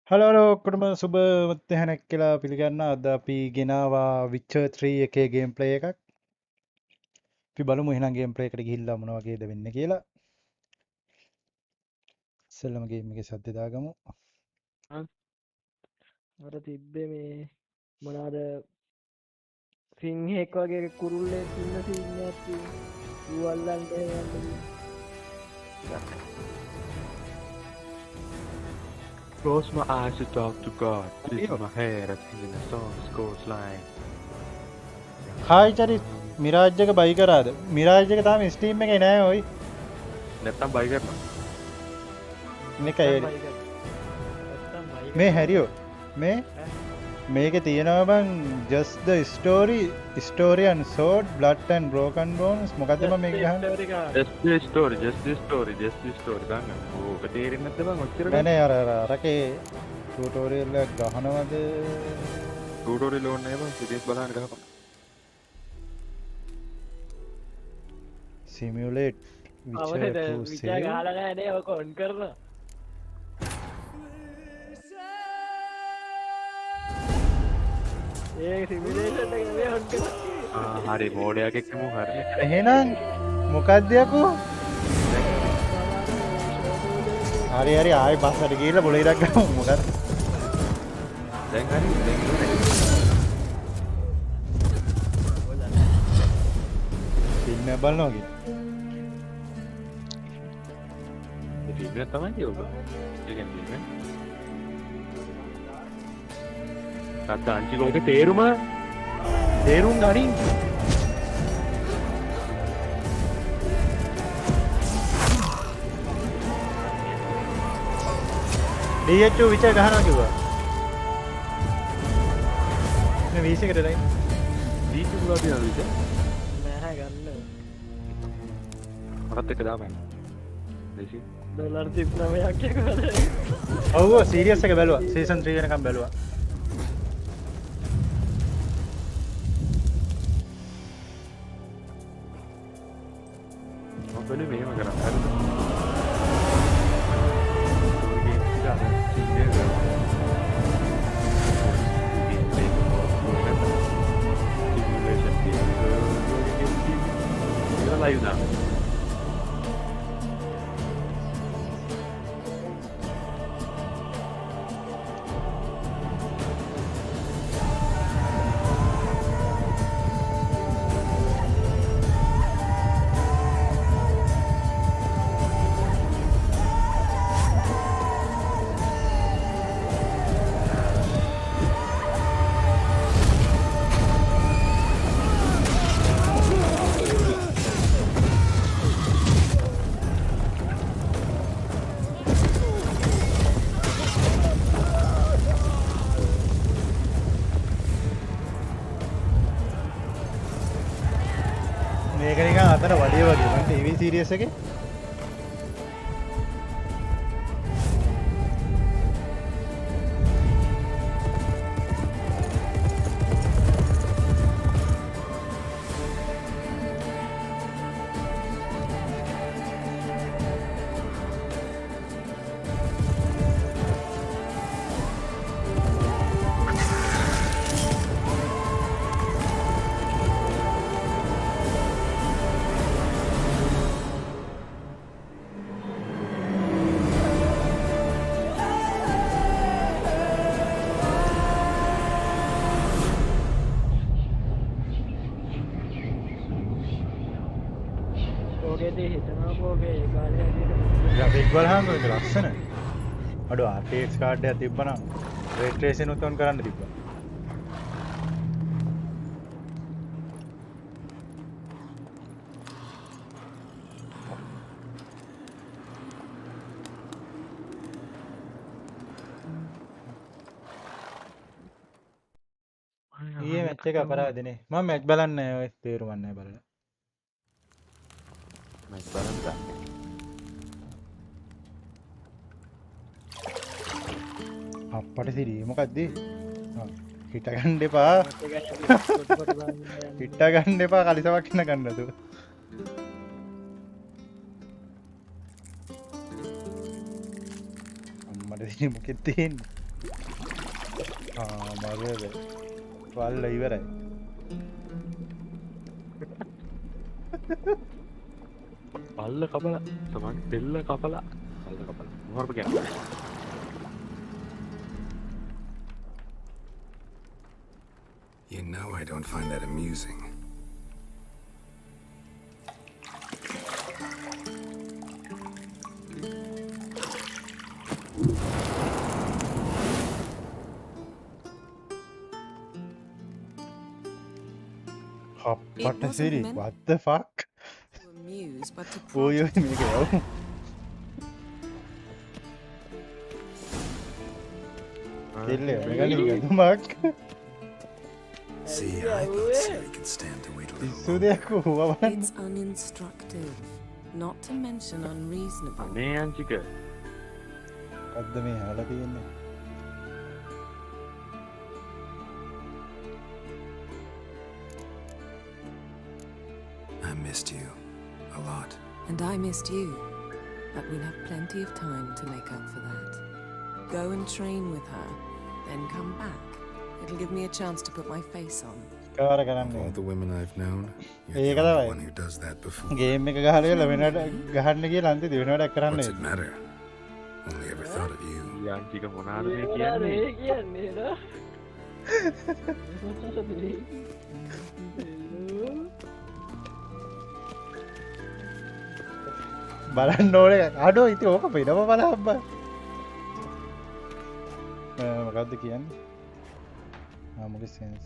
Hello ඔක්කොටම සුබ මත්හැනැක් කියලා පිළිගන්න අද අපි ගෙනවා Witcher 3 එකේ ගේම් ප්ලේ එකක්. අපි බලමු එහෙනම් ගේම් ප්ලේ එකට ගිහිල්ලා මොන වගේද වෙන්නේ කියලා. ඉස්සෙල්ලම ගේම් එකේ සද්ද දාගමු. අර තිබ්බේ මේ මොනවාද සිංහෙක් වගේ කුරුල්ලෙක් ඉන්න සීන් එකක් තියෙනවා. ඌ අල්ලන්න යන්නේ. Close my eyes to talk to God. Twist my hair as in a song's coastline. Hi Charith Miraj එක බයි කරාද? මිරාජ් එක තාම ස්ටීම් එකේ නෑ ඔයි. නැත්තම් බයි කරනවා. මේකයි මේ හැරියෝ මේ මේකේ තියෙනවා බං just the story and sword blood and broken bones මොකද්ද මම මේක ගහන්නේ? Just the story ගන්න. ඕක තේරෙන්නේ නැද්ද බං ඔච්චර? නෑ නෑ අරකේ ටියුටෝරියල් එක ගහනවද? ටියුටෝරියල් ඕනේ නෑ බං සිරියස් බලන්න ගහපන්. simulate අවනේ විචා ගහලා නැහැ නේ ඔක ඔන් කරලා. ඒ සිමියුලේෂන් එක නේ ඔන් කරලා. හරි මෝඩයක් එක්කම හරි. එහෙනම් මොකක්ද යකෝ? හරි ආයි බස්සට ගිහලා බොල ඉරක් ගමු මොකද? දැන් හරි දැන් ඉවරයි. ෆිල්ම් එක බලනවා කි. මේ ෆිල්ම් එක තමයි ඔබ. ඒකෙන් ෆිල්ම් එක. අන්ති ලෝක තේරුම තේරුම් ගනින්. DH විචාර ගහනවා කිව්වා. මේ වීස් එකට ලයින්. දීපු ගාව දිනවද විතර? නැහැ ගන්න. මරත් එක දාපන්. දෙසි. $39ක් එකවල. ඔව් සීරියස් එක බැලුවා. සීසන් 3 වෙනකම් බැලුවා. මොකද මෙහෙම කරන්නේ? හරිද? live now. මේක නිකන් අතර වඩිය වගේ මම ටීවී සීරීස් එකේ WIFI එක ලස්සන. අඩෝ RTX කාඩ් එකක් තිබ්බනම් ray tracing උත් on කරන්න තිබ්බා. ඊයේ මැච් එක අපරාධනේ. මම මැච් බලන්නේ නැහැ ඔය තේරුම් ගන්න නැහැ බලලා. මැච් බලන්න ගන්න. අප්පට සිරි මොකක්ද? හිට ගන්න එපා. හිට ගන්න එපා කලිසමක් ඉන්න ගන්නතු. ඉතින් මොකෙද තියෙන්නේ? මරේද? වල්ල ඉවරයි. බල්ල කපලා තමන් බෙල්ල කපලා බල්ල කපලා මොහොරප කියන්නේ. You know I don't find that amusing. What a series. What the fuck? Amuse, but to Oh, you protect make it. Kill him. Mark. See, I thought Siri could stand to wait a little longer. It's uninstructive, not to mention unreasonable. අනේ අංචික අද මේ හාලා තියෙන්නේ. I missed you a lot. And I missed you, but we'll have plenty of time to make up for that. Go and train with her, then come back. It'll give me a chance to put my face on. කාර Of all කරන්නේ. the women I've known, you're ඒක the only තමයි. one who does that before. Game එක ගහලා කියලා වෙනට ගහන්න කියලා අන්තිමට වෙනවටක් කරන්න. What's it matter? Only ever thought of you. ඊ අංචික මොනාද මේ කියන්නේ. කියන්නේ නා බලන්න ඕනේ. අඩෝ ඉතින් ඕක වෙනම බලන්න බෑ. මොකද්ද කියන්නේ? මොකද sense.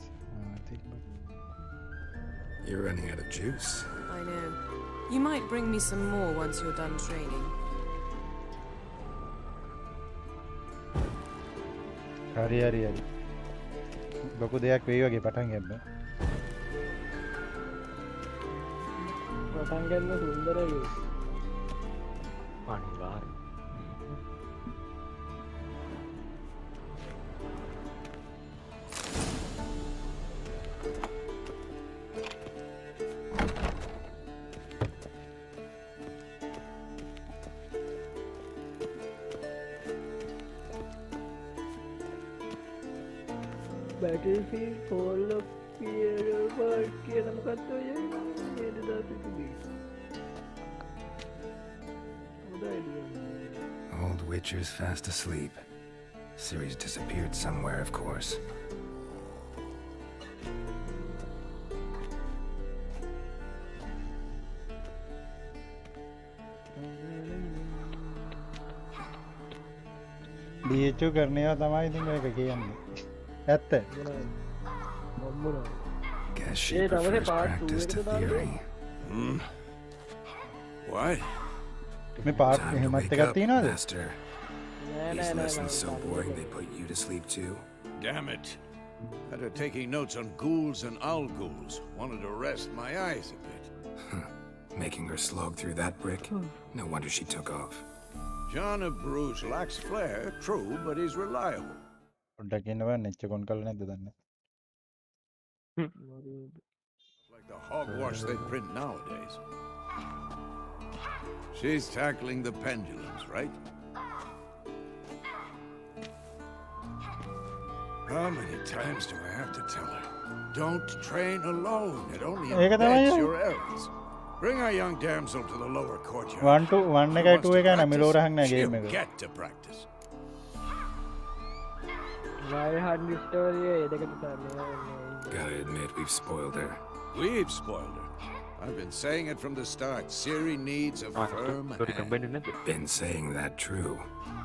You're running out of juice. I know. You might bring me some more once you're done training. හරි. ලොකු දෙයක් වෙයි වගේ පටන් ගන්න. පටන් ගන්න සුන්දරයි අනිවාර්ය. Battlefield Fall of Fear කියන මොකක්ද ඔය නේද දාපිටුදී Old Witcher's fast asleep. Ciri's disappeared somewhere, of course. DHU කරනවා තමයි ඉතින් ඔයක කියන්නේ. ඇත්ත. මොම්මුණා Guess she Yeah, that was a prefers part practice two, to isn't it, theory. What? මේ පාර්ට් Time to එහෙමත් wake එකක් up, තියනවද? Master. නෑ These lessons so boring they put you to sleep too. Damn it. After taking notes on ghouls and owl ghouls, wanted to rest my eyes a bit. Making her slog through that brick? No wonder she took off. John of Bruges lacks flair, true, but he's reliable. පොඩ්ඩක් ඉන්නවා නෙච්ච කොන් කරලා නැද්ද දන්නේ. Like the hogwash they print nowadays. She's tackling the pendulums, right? How many times do I have to tell her? Don't train alone. It only ඒක තමයි embeds ඔය. your errors. Bring our young damsel to the lower courtyard. 1 to 1 එකයි 2 එකයි නෑ මෙලෝ රහක් නෑ She'll game එක. get to practice. වයිහන් ස්ටෝරිය එදකට තමයි Gotta admit, we've spoiled her. We've spoiled her. I've been saying it from the start. Siri needs a firm තොට hand. කම්බෙන්නේ නැද්ද? Been saying that true.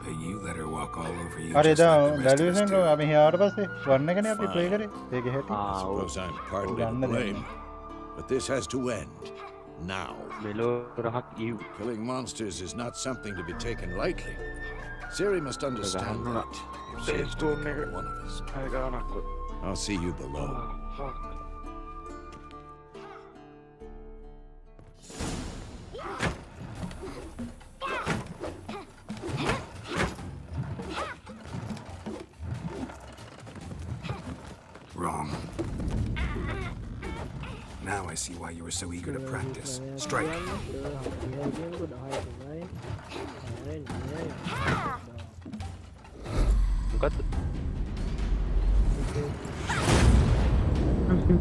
But you let her walk all over you හරි just එදා like the rest of us වැලියුෂන් do. අපි හියාවට පස්සේ 1 එකනේ අපි play කරේ. ඒකේ හැටි. I suppose I'm partly to blame. But this has to end. Now. මෙලෝ රහක් Eve. Killing monsters is not something to be taken lightly. Siri must understand that if she is to become one of us. අය ගානක් කො. I'll see you below. Wrong. Now I see why you were so eager to practice. Strike. You're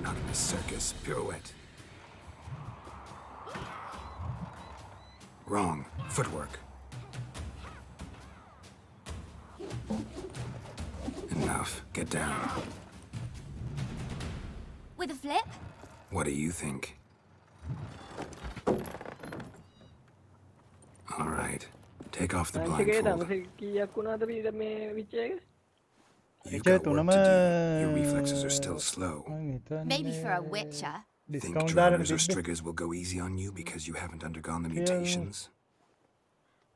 not in a circus, pirouette. Wrong. Footwork. Enough. Get down. With a flip? What do you think? All right. Take off the blindfold. You've got work to do. Your reflexes are still slow. Maybe for a Witcher. Think drowners or striggers will go easy on you because you haven't undergone the mutations?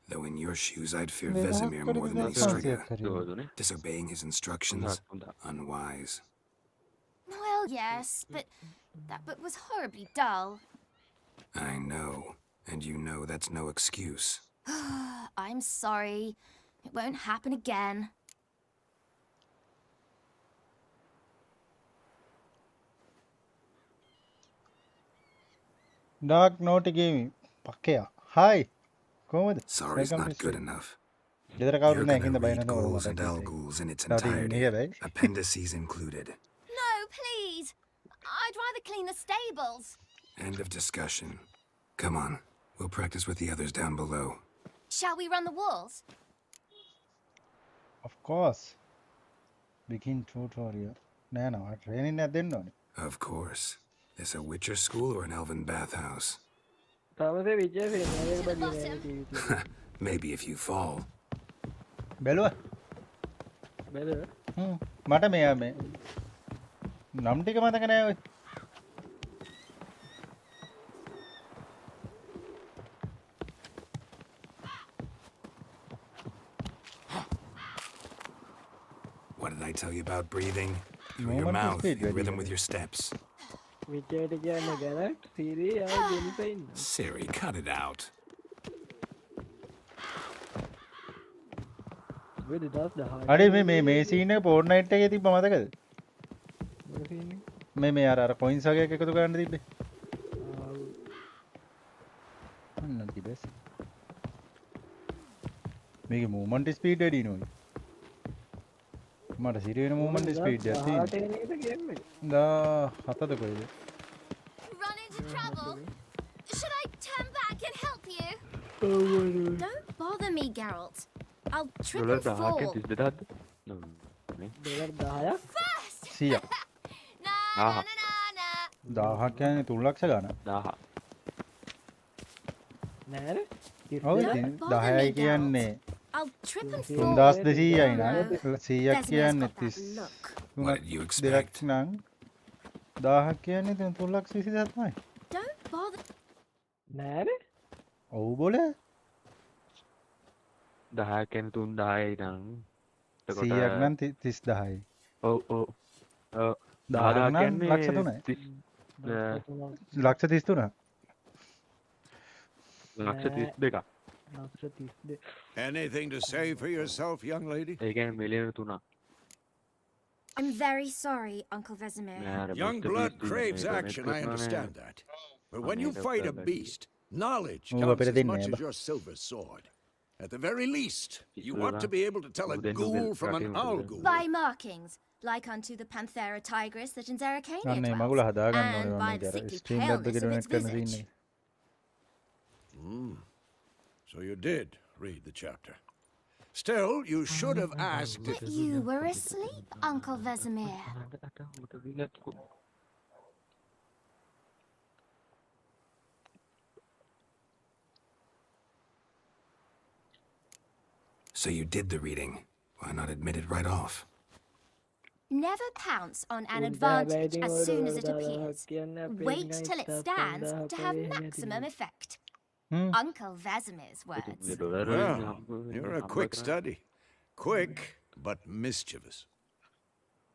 Though in your shoes, I'd fear Vesemir more than any strigger. Disobeying his instructions, unwise. Well, yes, but that book was horribly dull. I know, and you know that's no excuse. I'm sorry. It won't happen again. Dark Naughty Gaming. Pakkeya. Hi. කොහමද? Sorry's not good enough. ගෙදර You're කවුරුත් නැහැ gonna හින්දා read බයනද ghouls and alguls in its Naughty entirety, නේද? appendices included. No, please. I'd rather clean the stables. End of discussion. Come on, we'll practice with the others down below. Shall we run the walls? Of course. Begin tutorial. නෑ නෑ training එකක් දෙන්න ඕනේ. Of course. This a Witcher school or an elven bathhouse? Maybe if you fall. බැලුවා? මට මෙයා මේ නම් ටික මතක නෑ ඔය. What did I tell you about breathing? Through your Moment is mouth, speed, in rhythm ready. with your steps. Siri, Siri, cut it out. අඩේ මේ සීන් එක Fortnite එකේ තිබ්බ මතකද? මේ අර කොයින්ස් වගේක් එකතු කරන්න තිබ්බේ. අන්න තිබෙස්. මේකේ movement speed වැඩි නෝයි. මට සිරි වෙන movement speed එකක් තියෙනවා. දා හතද කොයිද? Run into trouble? Should I turn back and help you? Don't bother me, Geralt. I'll trip and fall. First! 100ක්. Na na na na. 1000ක් කියන්නේ 3 ලක්ෂ ගණන්. 1000 ඔව් ඉතින් 10යි කියන්නේ I'll trip and fall. 3200යි නං 100ක් කියන්නේ Look. What did you expect? 2ක් නං 1000ක් කියන්නේ ඉතින් 3,20,000 තමයි. Don't bother. ඔව් බෝලේ 10 කියන්නේ 3000යි නං. 100ක් නම් 30000යි. ඔව් 1000ක් නම් ලක්ෂ 3යි. ලක්ෂ 33ක්. ලක්ෂ 32ක්. Anything to say for yourself, young lady? ඒ කියන්නේ මිලියන 3ක්. I'm very sorry, Uncle Vesemir. Young blood craves action, I understand that. But when you fight a beast, knowledge counts as much as your silver sword. At the very least, you ought to be able to tell a ghoul from an algul. By markings, like unto the Panthera tigris that in Zerrikania අනේ dwells, මගුල හදාගන්න and ඕනේ by මම the අර sickly stream එකක් paleness of donate its කරන visage. Scene එක. So you did read the chapter. Still, you should have asked But you were asleep, Uncle Vesemir. So you did the reading. Why not admit it right off? Never pounce on an advantage as soon as it appears. Wait till it stands to have maximum effect. Uncle Vesemir's words. Well, you're a quick study. Quick, but mischievous.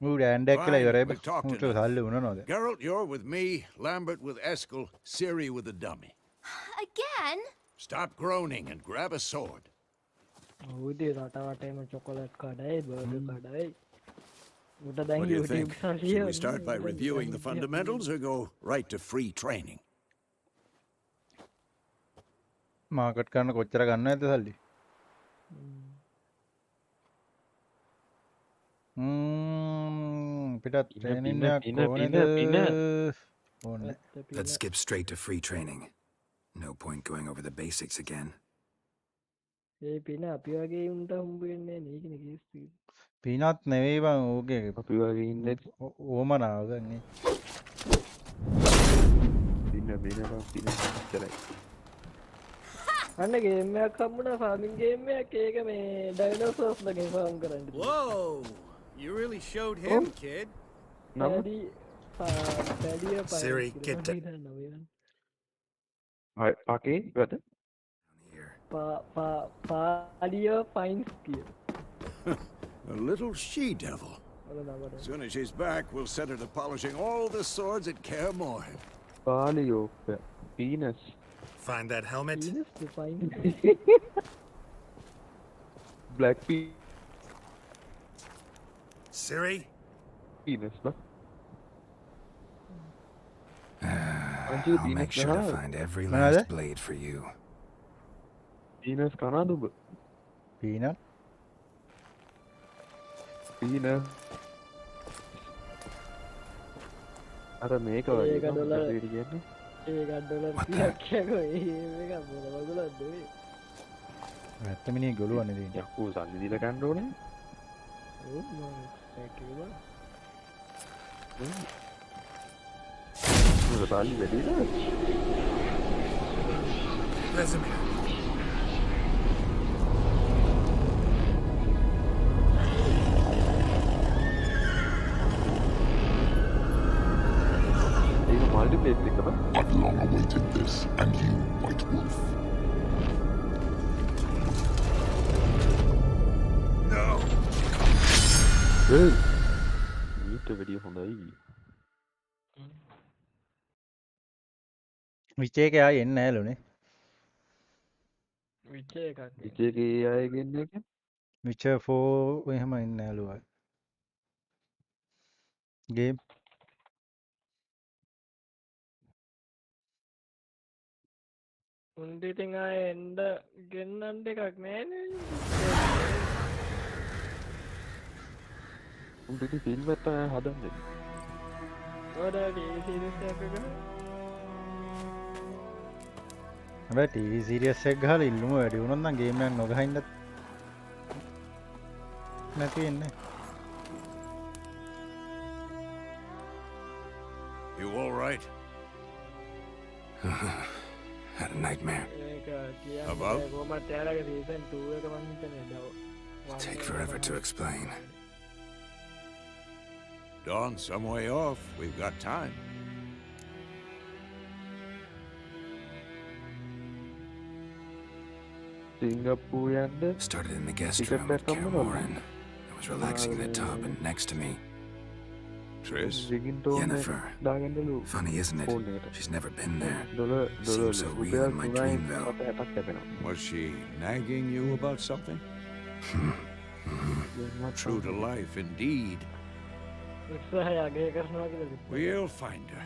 ඌ ඇන්ඩෙක් කියලා Fine, ඉවරයි. we've talked ඌට enough. සල්ලි වුණා නෝද? Geralt, you're with me, Lambert with Eskel, Ciri with the dummy. Again? Stop groaning and grab a sword. chocolate කඩයි burger කඩයි උට What දැන් do you YouTube think? සල්ලිය Should we start by reviewing the fundamentals or go right to free training? Market කරන්න කොච්චර ගන්න ඇද සල්ලි? පිටත් ට්‍රේනින් එකක් ඕනේද? ඕනේ. Let's skip straight to free training. No point going over the basics again. ඒ පින අපි වගේ උන්ට හම්බ වෙන්නේ නෑ නේ කියන කේස්. පිනත් නෙවෙයි බං ඕකේ අපි වගේ ඉන්නේ ඕමනාව ගන්නේ. පින ඉතරයි. අන්න ගේම් එකක් හම්බුණා ෆාමින් ගේම් එකක් ඒක මේ ඩයිනෝසර්ස් ලගේ ෆාම් කරන්න. Whoa! You really showed him, kid. Siri, get down Okay, brother. here. පාලිය ෆයින්ස් කිය. A little she-devil. As soon as she's back, we'll set her to polishing all the swords at Kaer Morhen. Palio, penis. Find that helmet. Black Siri? penis, no? I'll make sure to find every last blade for you. Penis kanadu. පීනත් Penis. අර මේක වගේ ඒක dollar. ඒක කියන්නේ ඒක dollar 30ක් කියකෝ ඒක මොන වගලක්ද මේ. ඇත්තමිනේ ගොළුවන්නේ තියෙන්නේ. යකෝ සල්ලි දීලා ගන්න ඕනේ. ඕ මම ඒකේවා. මොකද සල්ලි වැඩි නේද? Resume. ඒක මල්ටිප්ලේස් එකම I've long awaited this, and you, White Wolf. No. ඊට වැඩිය හොඳයි. විචේක ආයේ එන්නේ නැහැලුනේ. විචේ එකක්. ඉතේකේ අයගෙන එක Witcher 4 එහෙම එන්නේ නැහැලු ආයේ. ගේම් උන්ට ඉතින් ආයේ එන්න ගෙන්නන්න එකක් නෑනේ. උන්ට ඉතින් ෆිල්ම් එකක් තමයි හදන්නේ. ඔයාලා ටීවී සීරීස් එකක් හැබැයි ටීවී සීරියස් එක ගහලා ඉල්ලුම වැඩි වුණොත් නම් ගේම් එකක් නොගහින්නත් නැති වෙන්නේ. You all right? Had a nightmare. ඒක කියන්නේ About? කොහොමද යාලගේ සීසන් 2 එක මං හිතන්නේ දව. It'll take forever to explain. Dawn's some way off. We've got time. සිංගප්පූ යන්න Started in the guest Ticket room back at Kaer on the wall. Morhen. I was relaxing in the tub, and next to me, Tris? රිගින්ටෝන් Yennefer. දාගන්නලු Funny, isn't it? Phone එකට She's never been there. Dollar Seems so real in my dream, though. 60ක් ලැබෙනවා. Was she nagging you about something? True to life, indeed. උත්සාහය අගය කරනවා කියලා කිව්වා. We'll find her.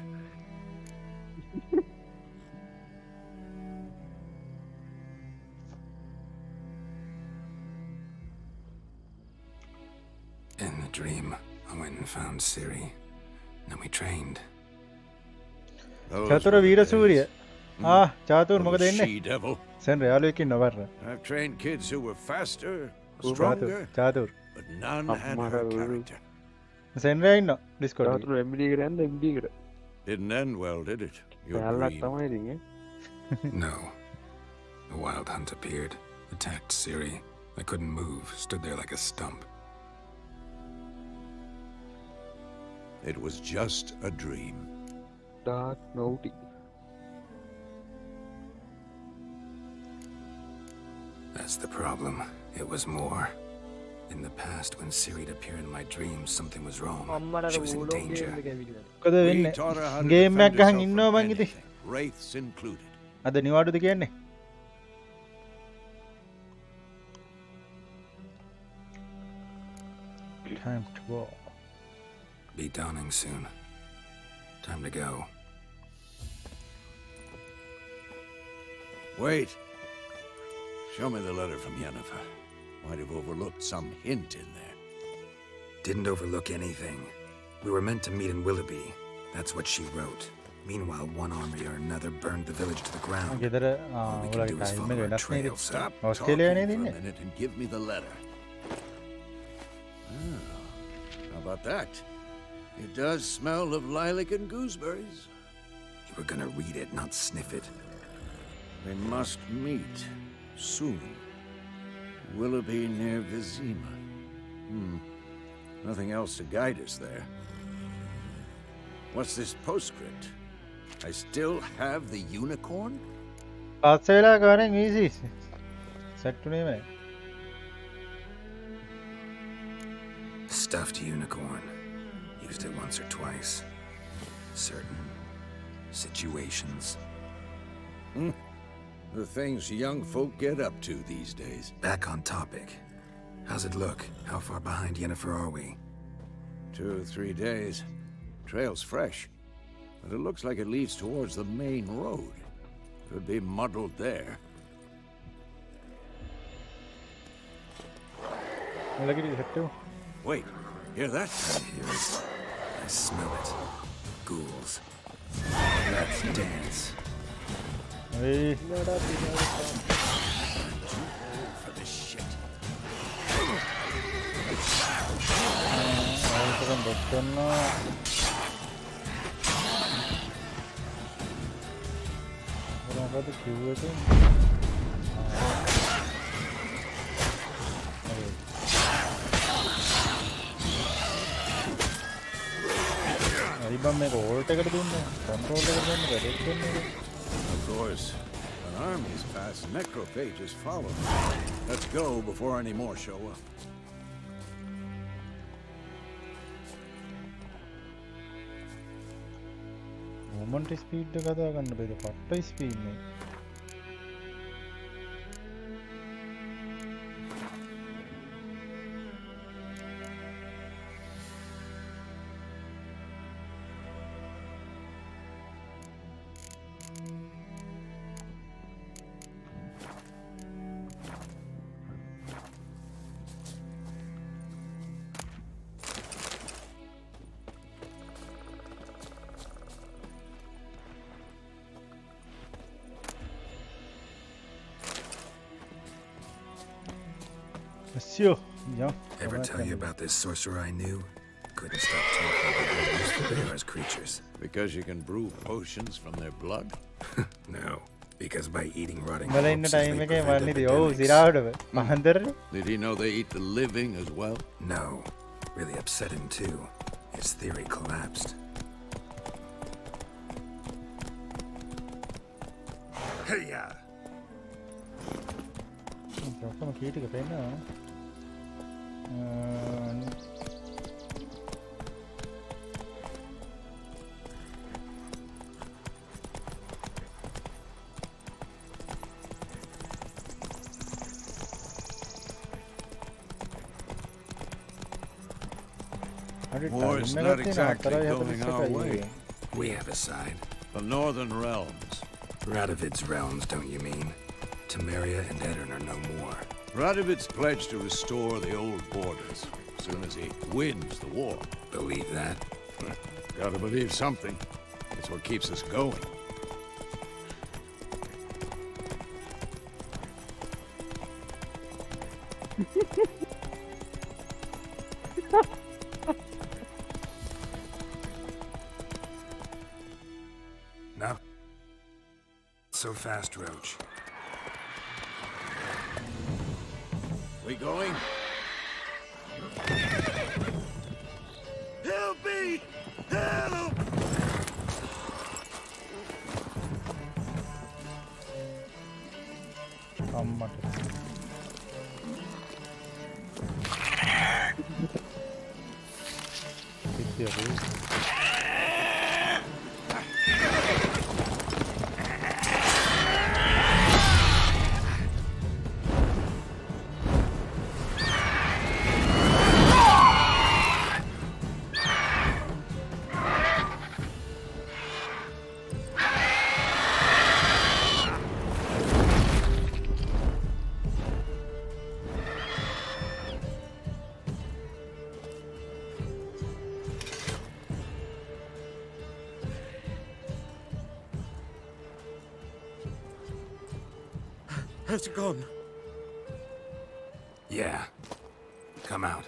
In the dream, I went and found Ciri. Then we trained. Those Chathura were the වීර days. Suriya. චාතුර් මොකද Little එන්නේ? she-devil. සෙන් රයාලුවකින් නොවර්ර. I've trained kids who were faster, Chathur stronger, Chathur but none had her character. සෙන් රයා ඉන්න Discord චාතුරු MD එකට යන්න MD එකට. Didn't end well, did it? Your පැහැල්ලක් dream. තමයි ඉතින් ඈ. No. The wild hunt appeared, attacked Ciri. I couldn't move, stood there like a stump. It was just a dream. Dark naughty. That's the problem. It was more. In the past, when Ciri appeared in my dreams, something was wrong. අම්මට She was in ඌලෝ danger. Game එක ඇවිල්ලා. මොකද We වෙන්නේ? taught her how to game defend එකක් ගහන් herself ඉන්නවා from මං ඉතින්. anything, wraiths included. අද නිවාඩුද කියන්නේ? Time to go. Be dawning soon. Time to go. Wait, Show me the letter from Yennefer. Might have overlooked some hint in there. Didn't overlook anything. We were meant to meet in Willoughby. That's what she wrote. Meanwhile, one army or another burned the village to the ground. All we can do is follow our trail. Stop Australia talking for a minute and give me the letter. How about that? It does smell of lilac and gooseberries. You were gonna read it, not sniff it. We must meet soon. Willoughby near Vizima. Nothing else to guide us there. What's this postscript? I still have the unicorn? Australia going easy. Set to name. Stuffed unicorn. Used it once or twice. Certain situations. The things young folk get up to these days. Back on topic. How's it look? How far behind Yennefer are we? 2 or 3 days. Trail's fresh, but it looks like it leads towards the main road. Could be muddled there. Wait, hear that? I hear it. I smell it. Ghouls. Let's dance. Hey. For this shit. Of course, an army's past, necrophages follow. Let's go before any more show up. Moment speed එක කතා කරන්න බෑද පට්ට speed නේ Ever tell you about this sorcerer I knew? Couldn't stop talking about how useful they are as creatures. Because you can brew potions from their blood? No, because by eating rotting මල ඉන්න time එකේ මන්නේ සිරාවට Did he know they eat the living as well? No, really upset him too. His theory collapsed. Hey-ya! ඔක්කොම කී ටික පෙන්නනවා War's not exactly going our way. We have a side. The northern realms. Radovid's realms, don't you mean? Temeria and Edirn are no more. Radovid's pledged to restore the old borders as soon as he wins the war. Believe that? Gotta believe something. It's what keeps us going. No. So fast, Roach. We going? Help me! Help! Has it gone? Yeah. Come out.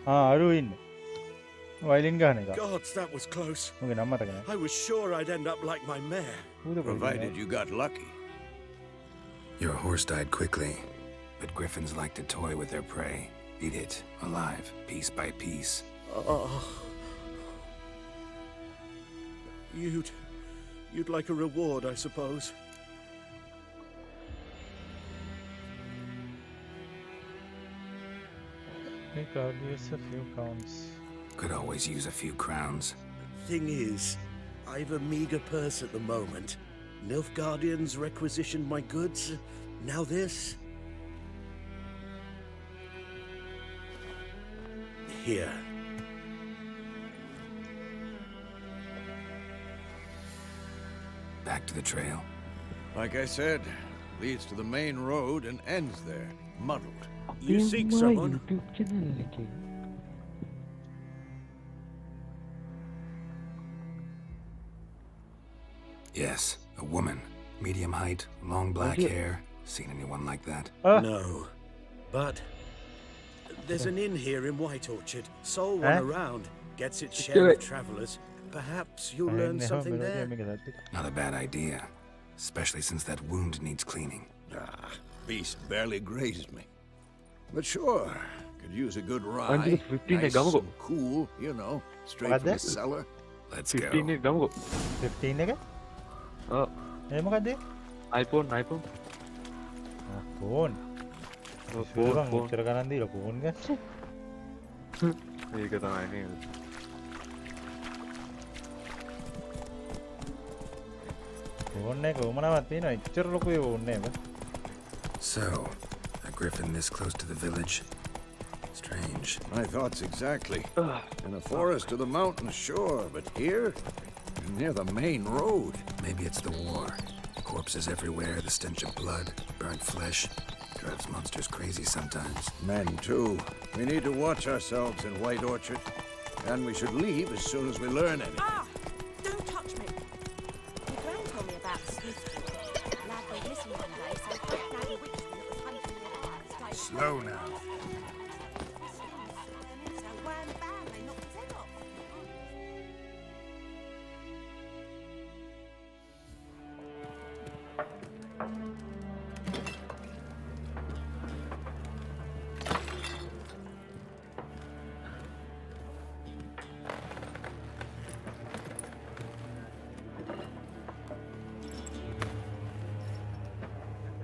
අරු ඉන්න violin ගහන එක Gods, that was close. මගේ නම මතක නැහැ I was sure I'd end up like my mare. Provided you got lucky. Your horse died quickly, but griffins like to toy with their prey. Eat it alive, piece by piece. Oh. You'd like a reward, I suppose. use a few crowns. Could always use a few crowns. Thing is, I've a meager purse at the moment. Nilfgaardians requisitioned my goods. Now this. Here. Back to the trail. Like I said, leads to the main road and ends there, muddled. You seek someone? Yes, a woman. Medium height, long black hair. Seen anyone like that? No. But there's an inn here in White Orchard. Sole one around. Gets its share of travelers. Perhaps you'll learn something there. Not a bad idea. Especially since that wound needs cleaning. Beast barely grazed me. But sure, could use a good ride. Nice and cool, you know, straight from the cellar. Let's go. 15 එක ගමුකෝ 15 එක ඔව් ඒ මොකද්ද iPhone phone phone උත්තර ගණන් දීලා phone ගන්න ඒක තමයි නේද ෆෝන් එක උමනාවක් තියෙනවා එච්චර ලොකු ඒ ෆෝන් එක So, a griffin this close to the village. Strange. My thoughts exactly. In the forest or the mountains, sure, but here, near the main road. Maybe it's the war. Corpses everywhere, the stench of blood, burnt flesh. Drives monsters crazy sometimes. Men, too. We need to watch ourselves in White Orchard. And we should leave as soon as we learn anything. Ah! Don't touch me. Your gran told me about Smithfield. Lad was missing one day, so Daddy Witcher that was hunting near the house. Slow now. So wham bam, they knocked his head off.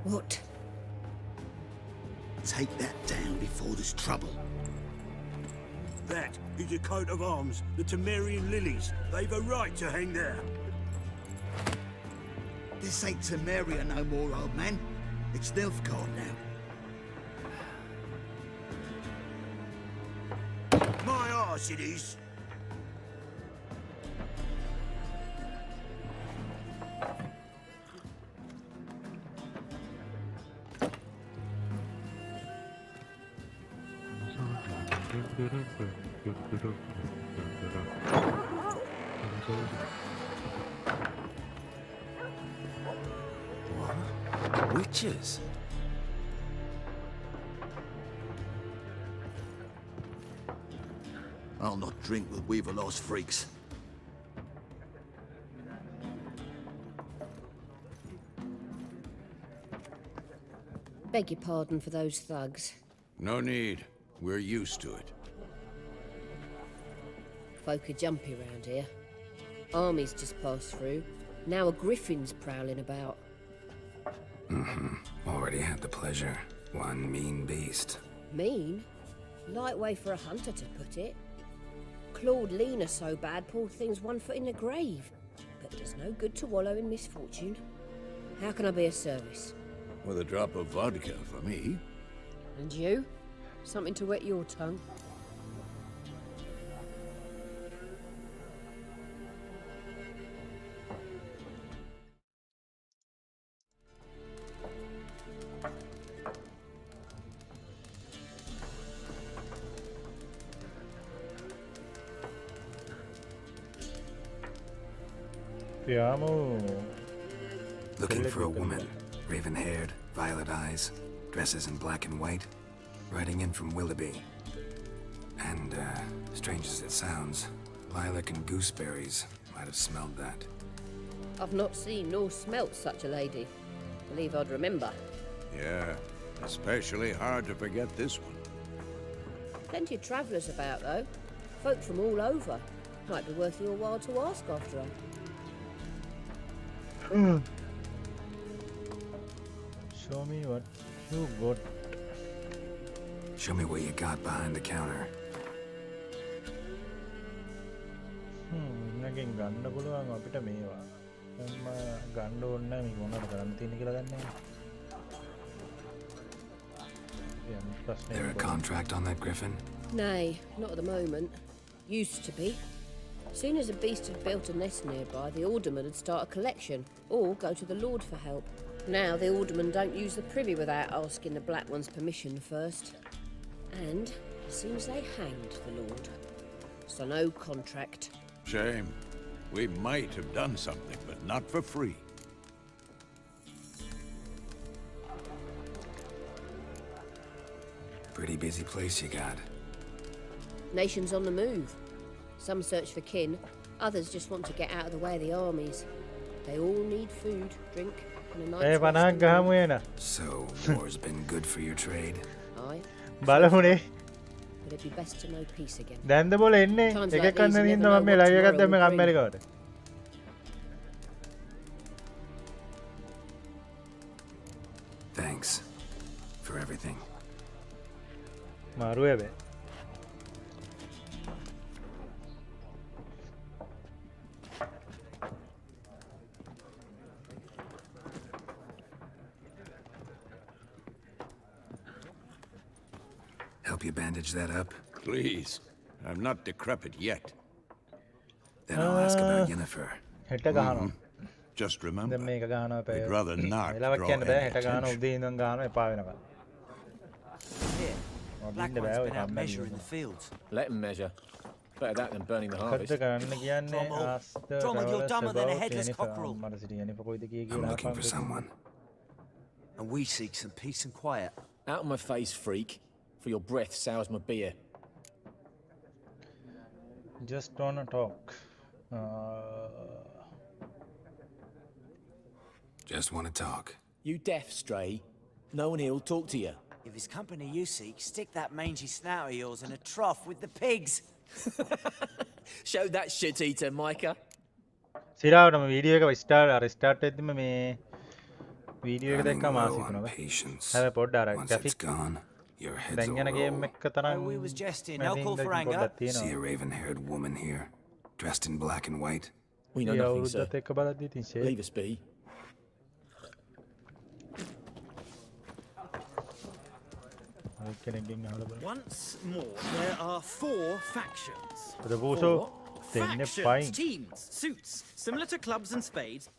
What? Take that down before there's trouble. That is a coat of arms, the Temerian lilies. They've a right to hang there. This ain't Temeria no more, old man. It's Nilfgaard now. My arse it is. Witches. I'll not drink with Weaverlost freaks. Beg your pardon for those thugs. No need. We're used to it. Folk are jumpy round here. Armies just passed through. Now a griffin's prowling about. Already had the pleasure. One mean beast. Mean? Light way for a hunter to put it. Clawed Lena so bad, poor thing's 1 foot in the grave. But there's no good to wallow in misfortune. How can I be of service? With a drop of vodka for me. And you? Something to wet your tongue? Looking for a woman, raven-haired, violet eyes, dresses in black and white, riding in from Willoughby. And, strange as it sounds, lilac and gooseberries might have smelled that. I've not seen nor smelt such a lady. Believe I'd remember. Yeah, especially hard to forget this one. Plenty of travellers about, though. Folk from all over. Might be worth your while to ask after her. Show me what you got. Show me what you got behind the counter. මේකෙන් ගන්න පුළුවන් අපිට මේවා. මම ගන්න ඕනේ නැහැ මේක මොනවද කරන්න තියෙන්නේ කියලා දන්නේ නැහැ. There a contract on that griffin? Nay, not at the moment. Used to be. Soon as a beast had built a nest nearby, the alderman would start a collection, or go to the Lord for help. Now the aldermen don't use the privy without asking the Black One's permission first. And it seems they hanged the Lord. So no contract. Shame. We might have done something, but not for free. Pretty busy place you got. Nations on the move. Some search for kin, others just want to get out of the way of the armies. They all need food, drink, and a night's rest. So, war's been good for your trade? Aye. බලමුනේ. But it'd be best to know peace again. දැන්ද බෝල එන්නේ එකක් කන්න නින්ද මම මේ live එකක් දැම්මේ කම්මැලිකවට. Thanks for everything. මාරු හැබැයි. Help you bandage that up? Please. I'm not decrepit yet. Then I'll ask about Yennefer. හෙට ගහනවා. Just remember. දැන් මේක ගහනවා පැය. We'd rather not වෙලාවක් draw කියන්න බෑ any හෙට ගහනවා attention. උදේ ඉඳන් ගහනවා එපා වෙනකම්. Black One's been out measuring the fields. Let him measure. Better that than burning the harvest. කද්ද කරන්න කියන්නේ ආස්ත Drummond, you're dumber than a headless cockerel. මට සිටිය Yennefer කොයිද කිය I'm කියලා looking for someone. And we seek some peace and quiet. Out of my face, freak. For your breath sours my beer. Just wanna talk. Just want to talk. You deaf, Stray? No one here will talk to you. If it's company you seek, stick that mangy snout of yours in a trough with the pigs. Show that shit eater, Micah. සිරාවටම video එක start වෙද්දිම මේ video එක දැක්කම Running ආස low on හිතුණා. patience. හැබැයි පොඩ්ඩ අර Once it's graphic gone, your head's දැන් යන all ගේම් roll. එක තරම් Oh, we was jesting. No මැදින් call for දැන් anger. පොඩ්ඩක් See තියෙනවා. a raven-haired woman here, dressed in black and white. We know A nothing, sir. අවුරුද්දත් එක්ක බලද්දි ඉතින් ෂේ. Leave us be. කෙනෙක්ගෙන් අහලා බලන්න. Once more, there are 4 factions. The Boso, then fine. Teams, suits, similar to clubs and spades.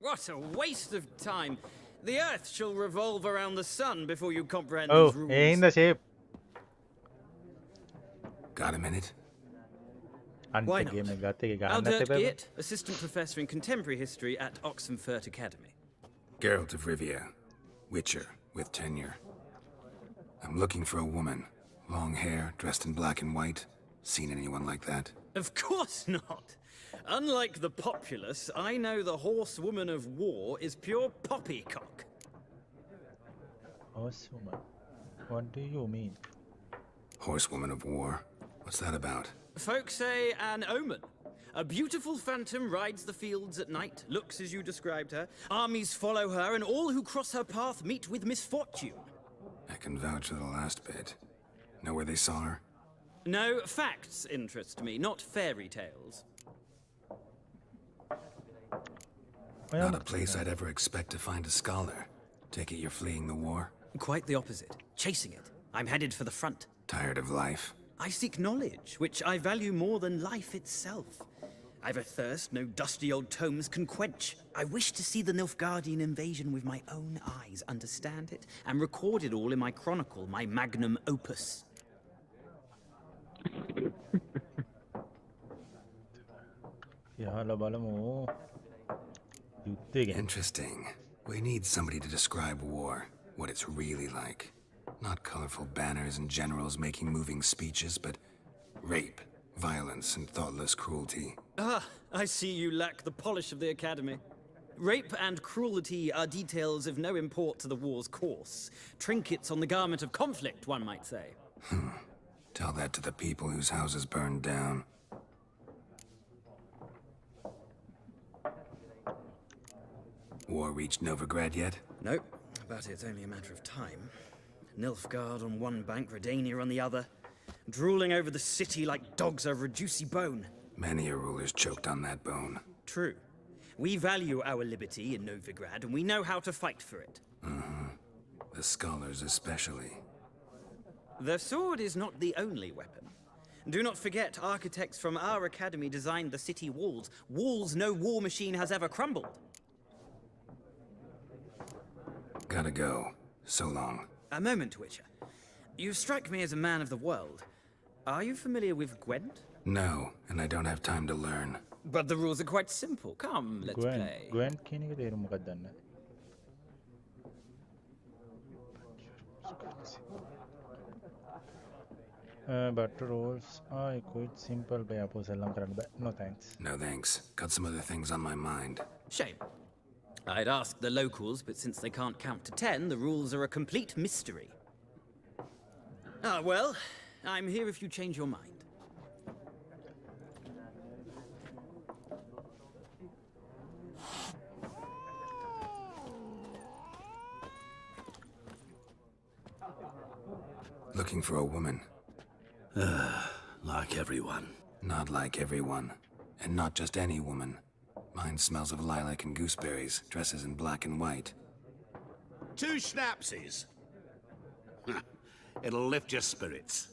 What a waste of time. The earth shall revolve around the sun before you comprehend Oh, these rules. in the shape. Got a minute? Why not? Aldert Aldert Geert, Assistant Professor in Contemporary History at Oxenfurt Academy. Geralt of Rivia, Witcher with tenure. I'm looking for a woman. Long hair, dressed in black and white. Seen anyone like that? Of course not. Unlike the populace, I know the horsewoman of war is pure poppycock. Horsewoman? What do you mean? Horsewoman of war? What's that about? Folk say an omen. A beautiful phantom rides the fields at night, looks as you described her. Armies follow her, and all who cross her path meet with misfortune. I can vouch for the last bit. Know where they saw her? No, facts interest me, not fairy tales. Not a place I'd ever expect to find a scholar. Take it you're fleeing the war? Quite the opposite. Chasing it. I'm headed for the front. Tired of life? I seek knowledge, which I value more than life itself. I've a thirst no dusty old tomes can quench. I wish to see the Nilfgaardian invasion with my own eyes, understand it, and record it all in my chronicle, my magnum opus. Interesting. We need somebody to describe war, what it's really like. Not colorful banners and generals making moving speeches, but rape, violence, and thoughtless cruelty. Ah, I see you lack the polish of the Academy. Rape and cruelty are details of no import to the war's course. Trinkets on the garment of conflict, one might say. Tell that to the people whose houses burned down. War reached Novigrad yet? Nope, but it's only a matter of time. Nilfgaard on one bank, Redania on the other, drooling over the city like dogs over a juicy bone. Many a ruler's choked on that bone. True. We value our liberty in Novigrad, and we know how to fight for it. The scholars especially. The sword is not the only weapon. Do not forget, architects from our academy designed the city walls. Walls no war machine has ever crumbled. Gotta go. So long. A moment, Witcher. You strike me as a man of the world. Are you familiar with Gwent? No, and I don't have time to learn. But the rules are quite simple. Come, let's play. Gwent කියන එක තේරුම මොකක්ද දන්නේ? But rules are quite simple. No thanks. No thanks. Got some other things on my mind. Shame. I'd ask the locals, but since they can't count to 10, the rules are a complete mystery. Ah, well, I'm here if you change your mind. Looking for a woman. Like everyone. Not like everyone. And not just any woman. Mine smells of lilac and gooseberries, dresses in black and white. 2 schnapsies. It'll lift your spirits.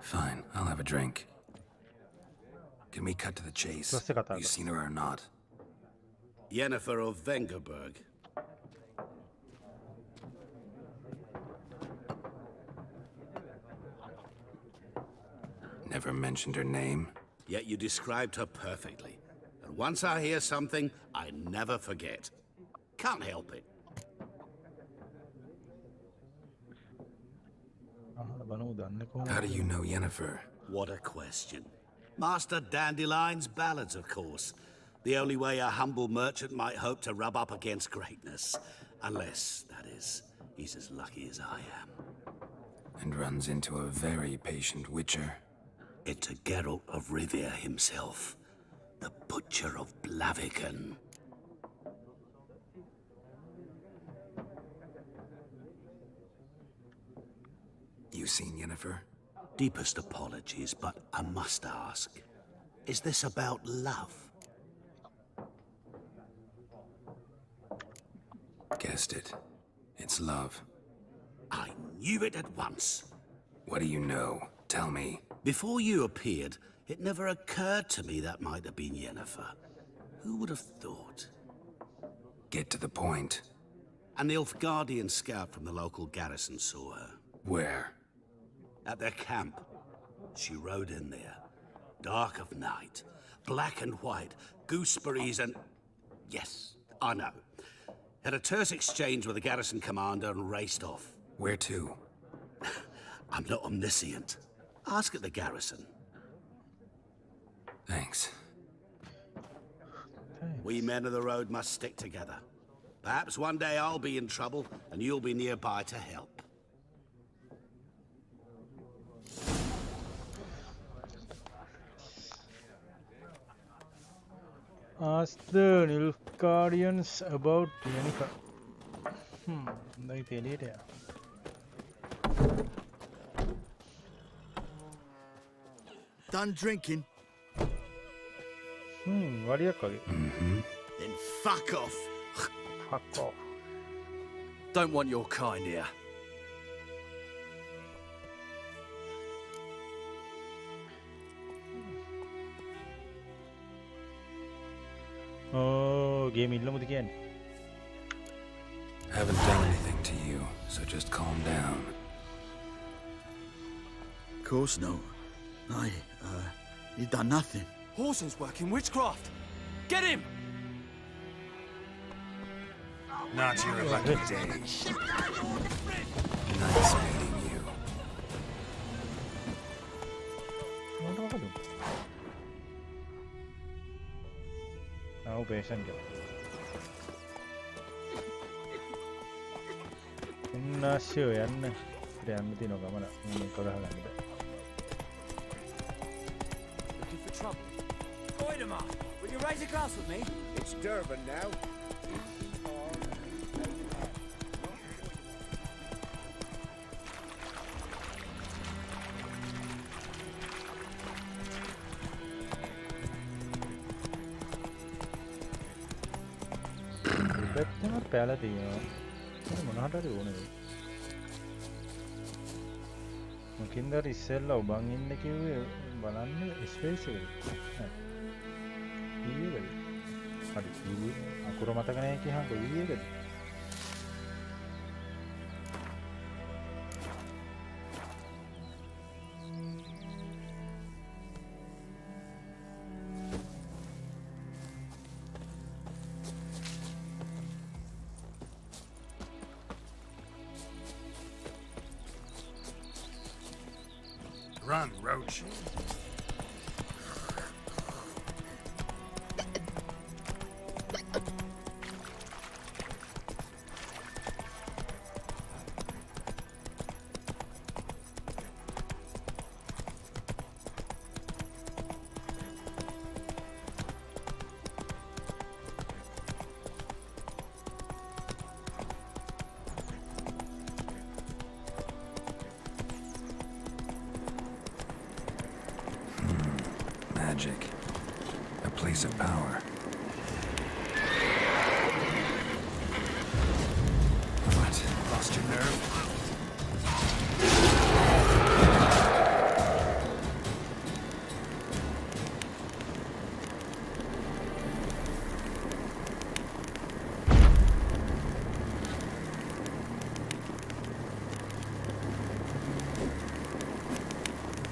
Fine, I'll have a drink. Can we cut to the chase? You seen her or not? Yennefer of Vengerberg. Never mentioned her name. Yet you described her perfectly. And once I hear something, I never forget. Can't help it. How do you know Yennefer? What a question. Master Dandelion's ballads, of course. The only way a humble merchant might hope to rub up against greatness. Unless, that is, he's as lucky as I am. And runs into a very patient Witcher. Into Geralt of Rivia himself. The Butcher of Blaviken. You seen Yennefer? Deepest apologies, but I must ask. Is this about love? Guessed it. It's love. I knew it at once. What do you know? Tell me. Before you appeared, it never occurred to me that might have been Yennefer. Who would have thought? Get to the point. A Nilfgaardian scout from the local garrison saw her. Where? At their camp. She rode in there. Dark of night. Black and white. Gooseberries and... Yes, I know. Had a terse exchange with the garrison commander and raced off. Where to? I'm not omniscient. Ask at the garrison. Thanks. We men of the road must stick together. Perhaps one day I'll be in trouble and you'll be nearby to help. Ask the Nilfgaardians about Yennefer. They tell it here. Done drinking? Valiyak wage. Then fuck off. Fuck off. Don't want your kind here. Oh, game ඉල්ලමුද කියන්නේ? I haven't done anything to you, so just calm down. Of course no. He's done nothing. Horson's working witchcraft. Get him! Not your lucky day. Nice meeting you. Operation ke. Unnasyo yanne. Yanne tino gamana. Mun koda halanne ba. Looking for trouble. Goidemar, will you raise a glass with me? It's Durban now. පැත්තම පැල තියෙනවා. මොනකට හරි ඕනේ. මොකින්ද ඉස්සෙල්ලා ඔබන් ඉන්න කිව්වේ බලන්න space එකේ. ඊයේද? හරි ඊයේ අකුර මතක නැහැ කියහම ඊයේද? Run, Roach. Magic. A place of power. What? Lost your nerve?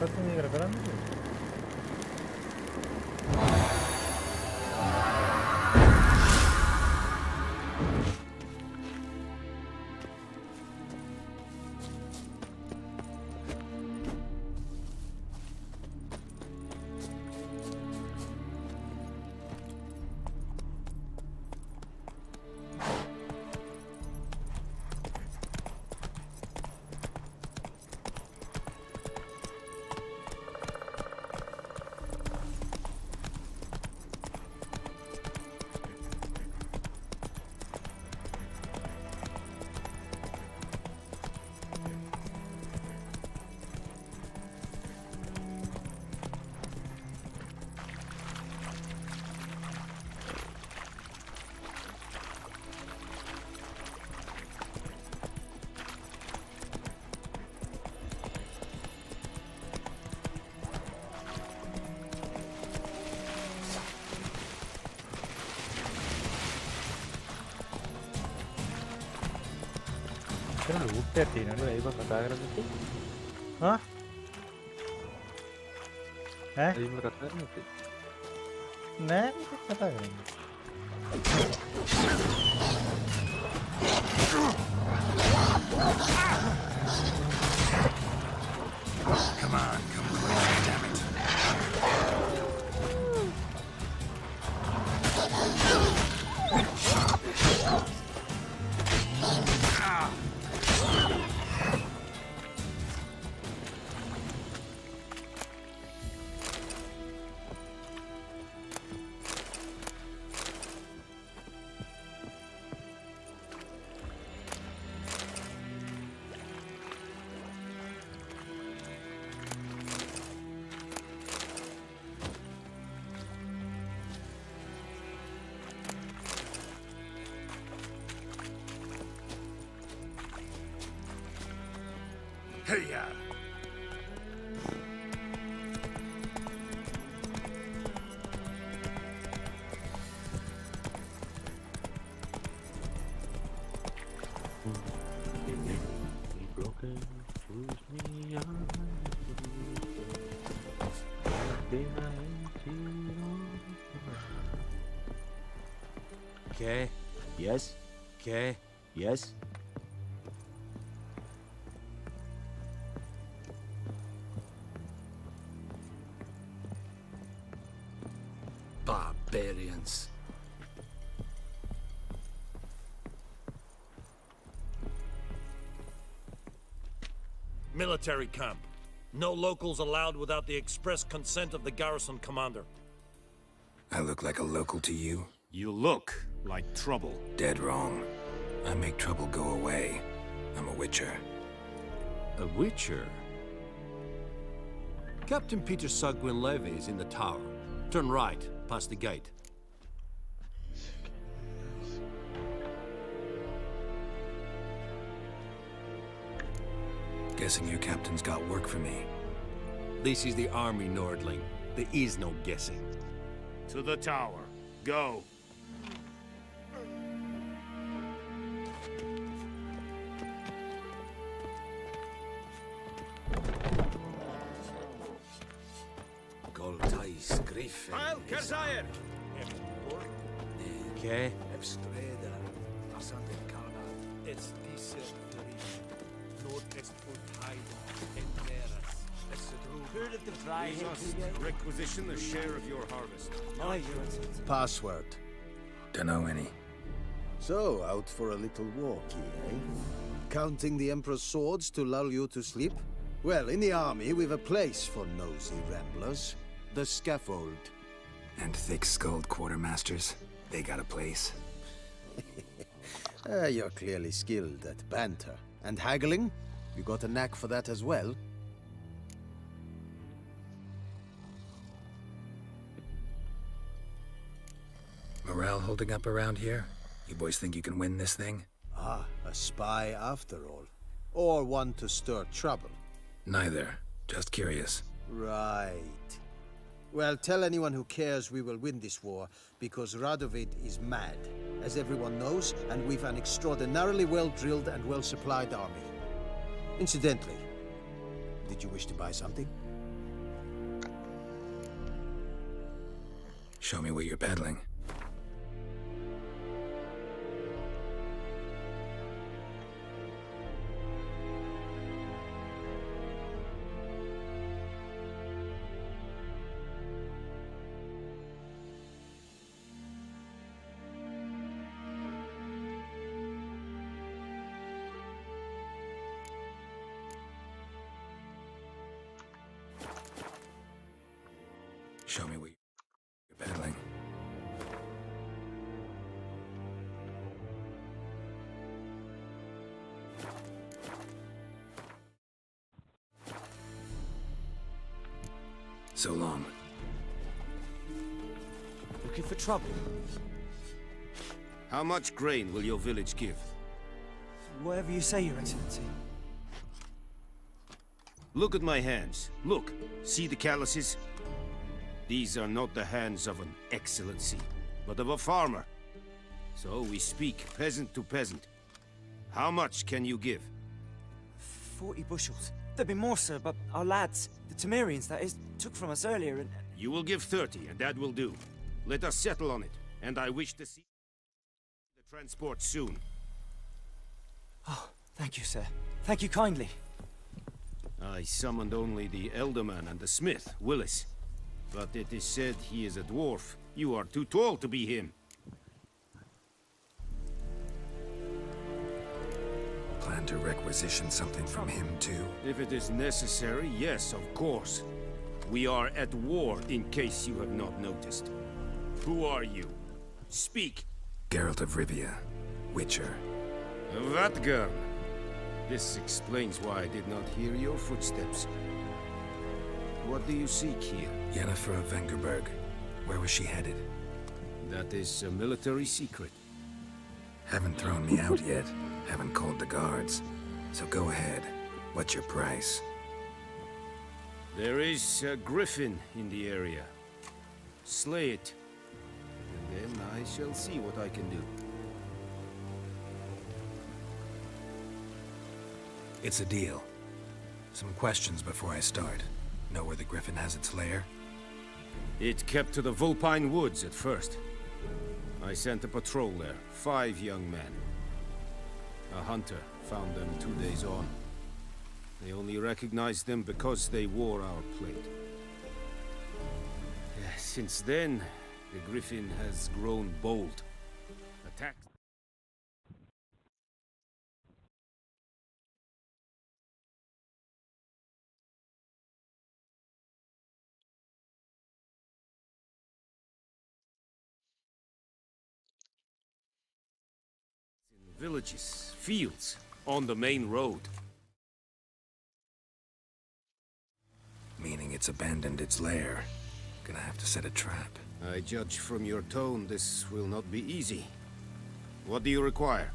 Pasti ni gara-gara ni. Kena lupa sih, nanti ibu kata kan nanti. Hah? Ibu kata nanti. Nah, kata kan. Come on, come quick, damn it. Hey-ya! Okay. Yes? Okay. Yes? Barbarians. Military camp. No locals allowed without the express consent of the garrison commander. I look like a local to you? You look like trouble. Dead wrong. I make trouble go away. I'm a witcher. A witcher? Captain Peter Sugwin Levy is in the tower. Turn right, past the gate. Guessing your captain's got work for me. This is the army, Nordling. There is no guessing. To the tower. Go. Goltais Griffin. Heil CORSAIR! Okay. Requisition a share of your harvest. Password. Dunno any. So, out for a little walk, eh? Counting the Emperor's swords to lull you to sleep? Well, in the army, we've a place for nosy ramblers. The scaffold. And thick-skulled quartermasters. They got a place. You're clearly skilled at banter. And haggling? You got a knack for that as well? Morale holding up around here? You boys think you can win this thing? Ah, a spy after all. Or one to stir trouble. Neither. Just curious. Right. Well, tell anyone who cares we will win this war, because Radovid is mad, as everyone knows, and we've an extraordinarily well-drilled and well-supplied army. Incidentally, did you wish to buy something? Show me what you're peddling. Show me what you're peddling. So long. Looking for trouble? How much grain will your village give? Whatever you say, Your Excellency. Look at my hands. Look. See the calluses? These are not the hands of an excellency, but of a farmer. So we speak peasant to peasant. How much can you give? 40 bushels. There'd be more, sir, but our lads, the Temerians, that is, took from us earlier and... You will give 30, and that will do. Let us settle on it, and I wish to see the transport soon. Oh, thank you, sir. Thank you kindly. I summoned only the Elderman and the smith, Willis. But it is said he is a dwarf. You are too tall to be him. Plan to requisition something from him, too? If it is necessary, yes, of course. We are at war, in case you have not noticed. Who are you? Speak. Geralt of Rivia, Witcher. Vatgarn. This explains why I did not hear your footsteps. What do you seek here? Yennefer of Vengerberg. Where was she headed? That is a military secret. Haven't thrown me out yet. Haven't called the guards. So go ahead. What's your price? There is a griffin in the area. Slay it. And then I shall see what I can do. It's a deal. Some questions before I start. Know where the griffin has its lair? It kept to the Vulpine Woods at first. I sent a patrol there, 5 young men. A hunter found them 2 days on. They only recognized them because they wore our plate. Since then, the Griffin has grown bold. Attacked. In villages, fields, on the main road. Meaning it's abandoned its lair. Gonna have to set a trap. I judge from your tone this will not be easy. What do you require?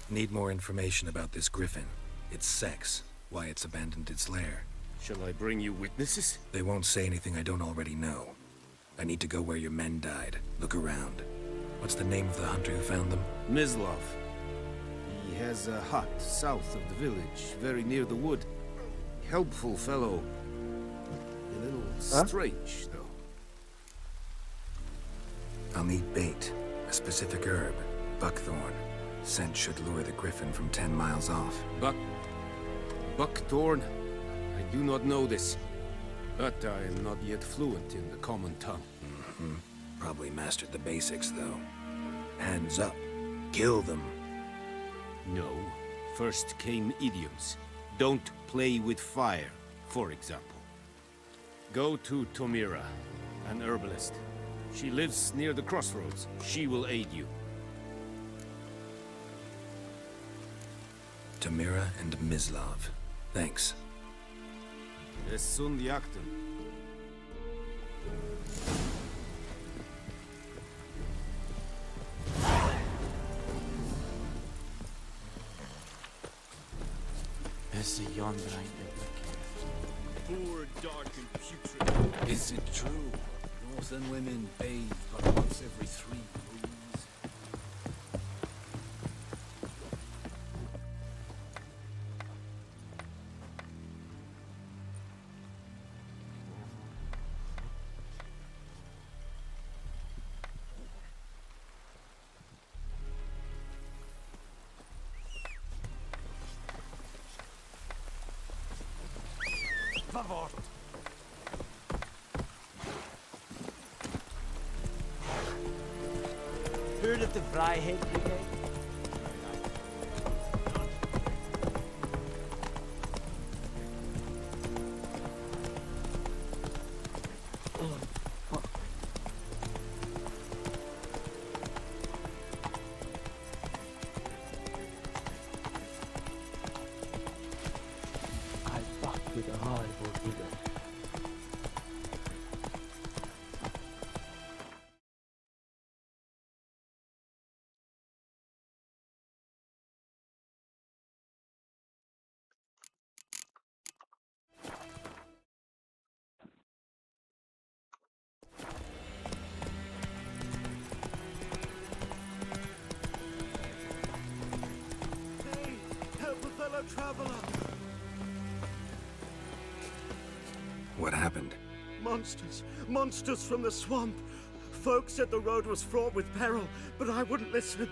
Need more information about this griffin. Its sex, why it's abandoned its lair. Shall I bring you witnesses? They won't say anything I don't already know. I need to go where your men died. Look around. What's the name of the hunter who found them? Mislav. He has a hut south of the village, very near the wood. Helpful fellow. A little strange, though. I'll need bait. A specific herb. Buckthorn. Scent should lure the griffin from 10 miles off. Buckthorn? I do not know this. But I am not yet fluent in the common tongue. Probably mastered the basics, though. Hands up. Kill them. No. First came idioms. Don't play with fire, for example. Go to Tomira, an herbalist. She lives near the crossroads. She will aid you. Tomira and Mislav. Thanks. Es sunt jagten. Esse yonder ain't Poor, dark, and putrid. Is it true? Northern women bathe but once every 3 moons. Vavort! Heard of the Vryhead Brigade? Traveler! What happened? Monsters! Monsters from the swamp! Folks said the road was fraught with peril, but I wouldn't listen.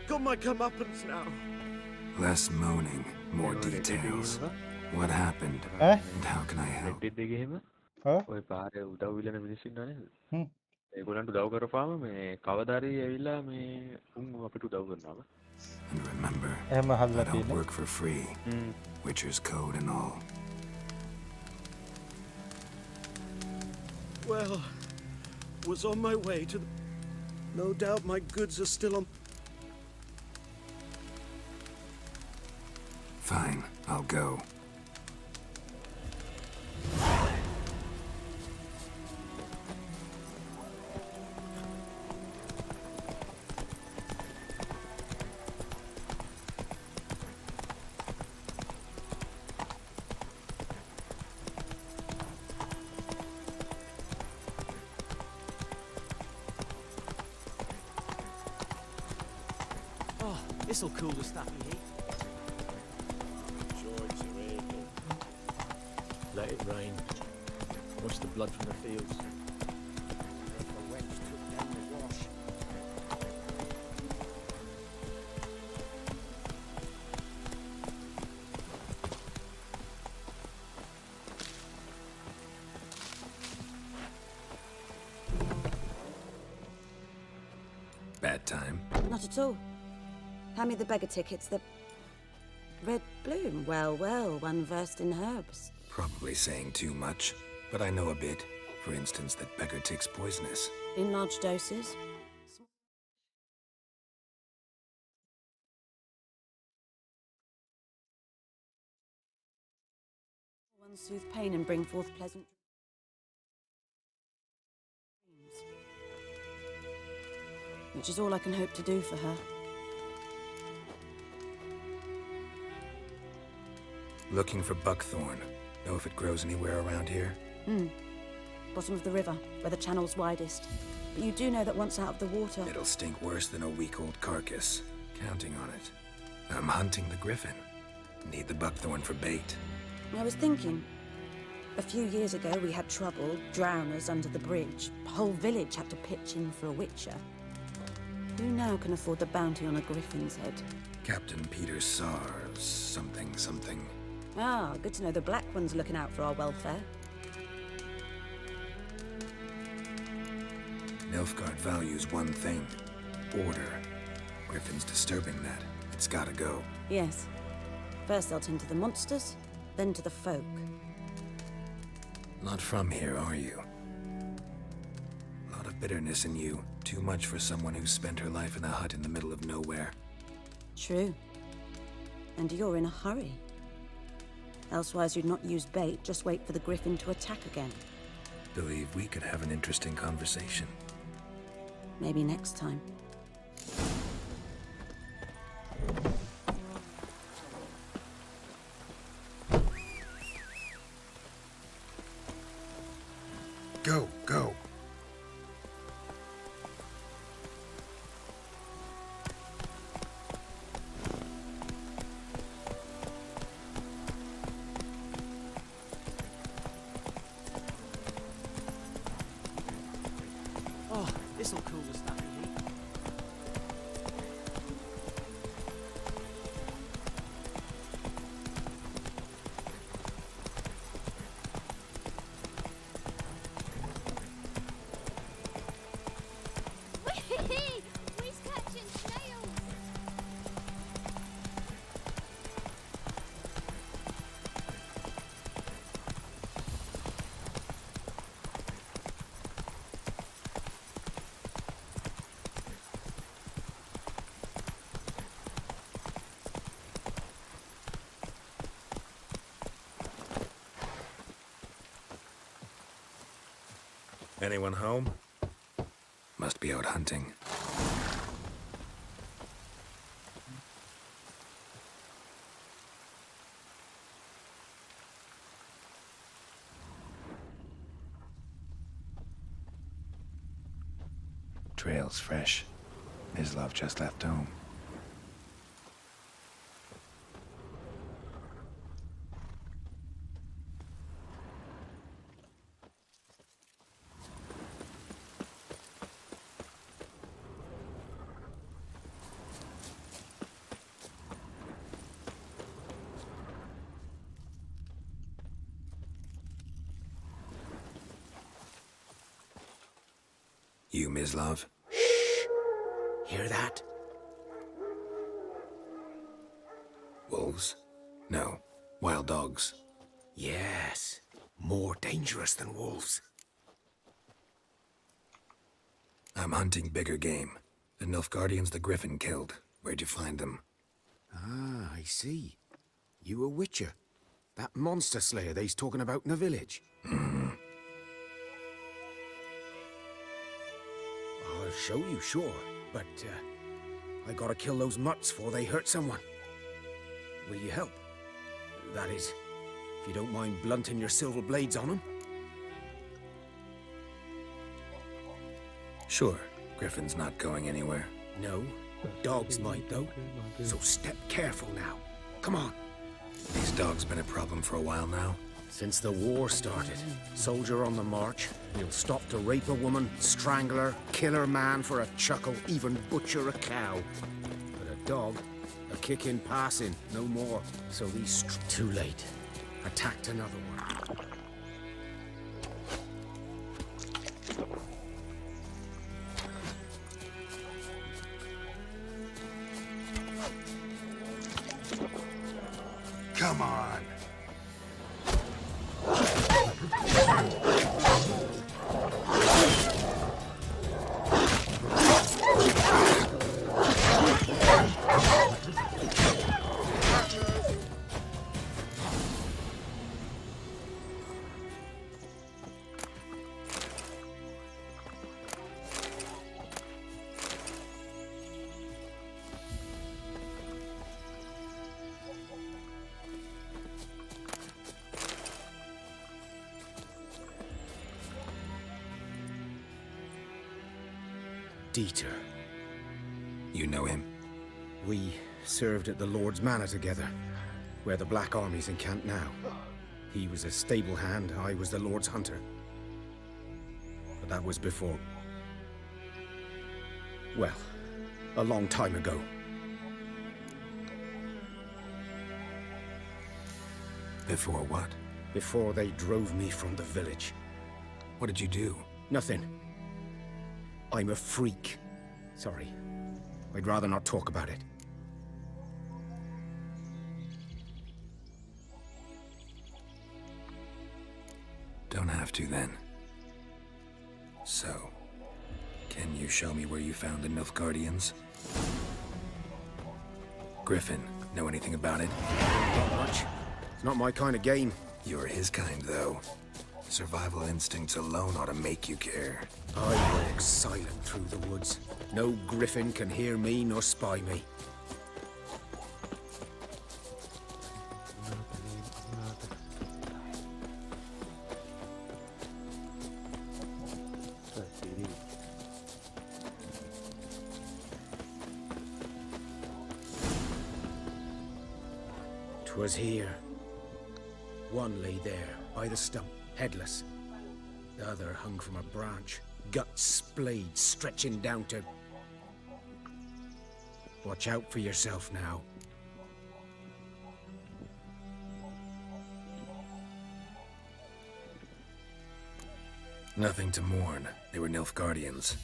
Got my comeuppance now. Less moaning, more details. What happened? And how can I help? ඔය පාරේ උදව් විලන මිනිස්සු ඉන්නවා නේද? ඒගොල්ලන්ට උදව් කරපාම මේ කවදාරි ඇවිල්ලා මේ උන් අපිට උදව් කරනවා. And remember, I don't work for free. Witcher's code and all. Well, was on my way to the... No doubt my goods are still on... Fine, I'll go. This'll cool the stuff you heat. Let it rain. Wash the blood from the fields. Bad time? Not at all. Hand me the beggar tickets, the... Red bloom. Well, well, one versed in herbs. Probably saying too much, but I know a bit. For instance, that beggar tick's poisonous. In large doses. One soothe pain and bring forth pleasant dreams. Which is all I can hope to do for her. Looking for buckthorn. Know if it grows anywhere around here? Bottom of the river, where the channel's widest. But you do know that once out of the water... It'll stink worse than a week-old carcass. Counting on it. I'm hunting the griffin. Need the buckthorn for bait. I was thinking... A few years ago we had trouble, drowners under the bridge. The whole village had to pitch in for a witcher. Who now can afford the bounty on a griffin's head? Captain Peter Sars, something. Ah, good to know the Black One's looking out for our welfare. Nilfgaard values one thing. Order. Griffin's disturbing that. It's gotta go. Yes. First they'll tend to the monsters, then to the folk. Not from here, are you? A lot of bitterness in you. Too much for someone who's spent her life in a hut in the middle of nowhere. True. And you're in a hurry. Elsewise you'd not use bait, just wait for the griffin to attack again. Believe we could have an interesting conversation. Maybe next time. Go. Oh, this'll cool the snappy heat. Whee! We's catching snails! Anyone home? Must be out hunting. Trail's fresh. His love just left home. You, Mislav? Hear that? Wolves? No. Wild dogs. Yes. More dangerous than wolves. I'm hunting bigger game. The Nilfgaardians the Griffin killed. Where'd you find them? Ah, I see. You a witcher. That monster slayer they's talking about in the village. I'll show you, sure. But, I gotta kill those mutts before they hurt someone. Will you help? That is, if you don't mind blunting your silver blades on them. Sure. Griffin's not going anywhere. No. Dogs might, though. So step careful now. Come on. These dogs been a problem for a while now? Since the war started, soldier on the march, he'll stop to rape a woman, strangle her, kill her man for a chuckle, even butcher a cow. But a dog, a kick in passing, no more. So he's too late. Attacked another one. Come on. Dieter. You know him? We served at the Lord's Manor together, where the Black Army's encamped now. He was a stable hand, I was the Lord's hunter. But that was before... well, a long time ago. Before what? Before they drove me from the village. What did you do? Nothing. I'm a freak. Sorry. I'd rather not talk about it. Don't have to then. So, can you show me where you found the Nilfgaardians? Griffin, know anything about it? Not much. It's not my kind of game. You're his kind, though. Survival instincts alone ought to make you care. I walk silent through the woods. No griffin can hear me nor spy me. was here. One lay there, by the stump, headless. The other hung from a branch, guts splayed, stretching down to... Watch out for yourself now. Nothing to mourn. They were Nilfgaardians.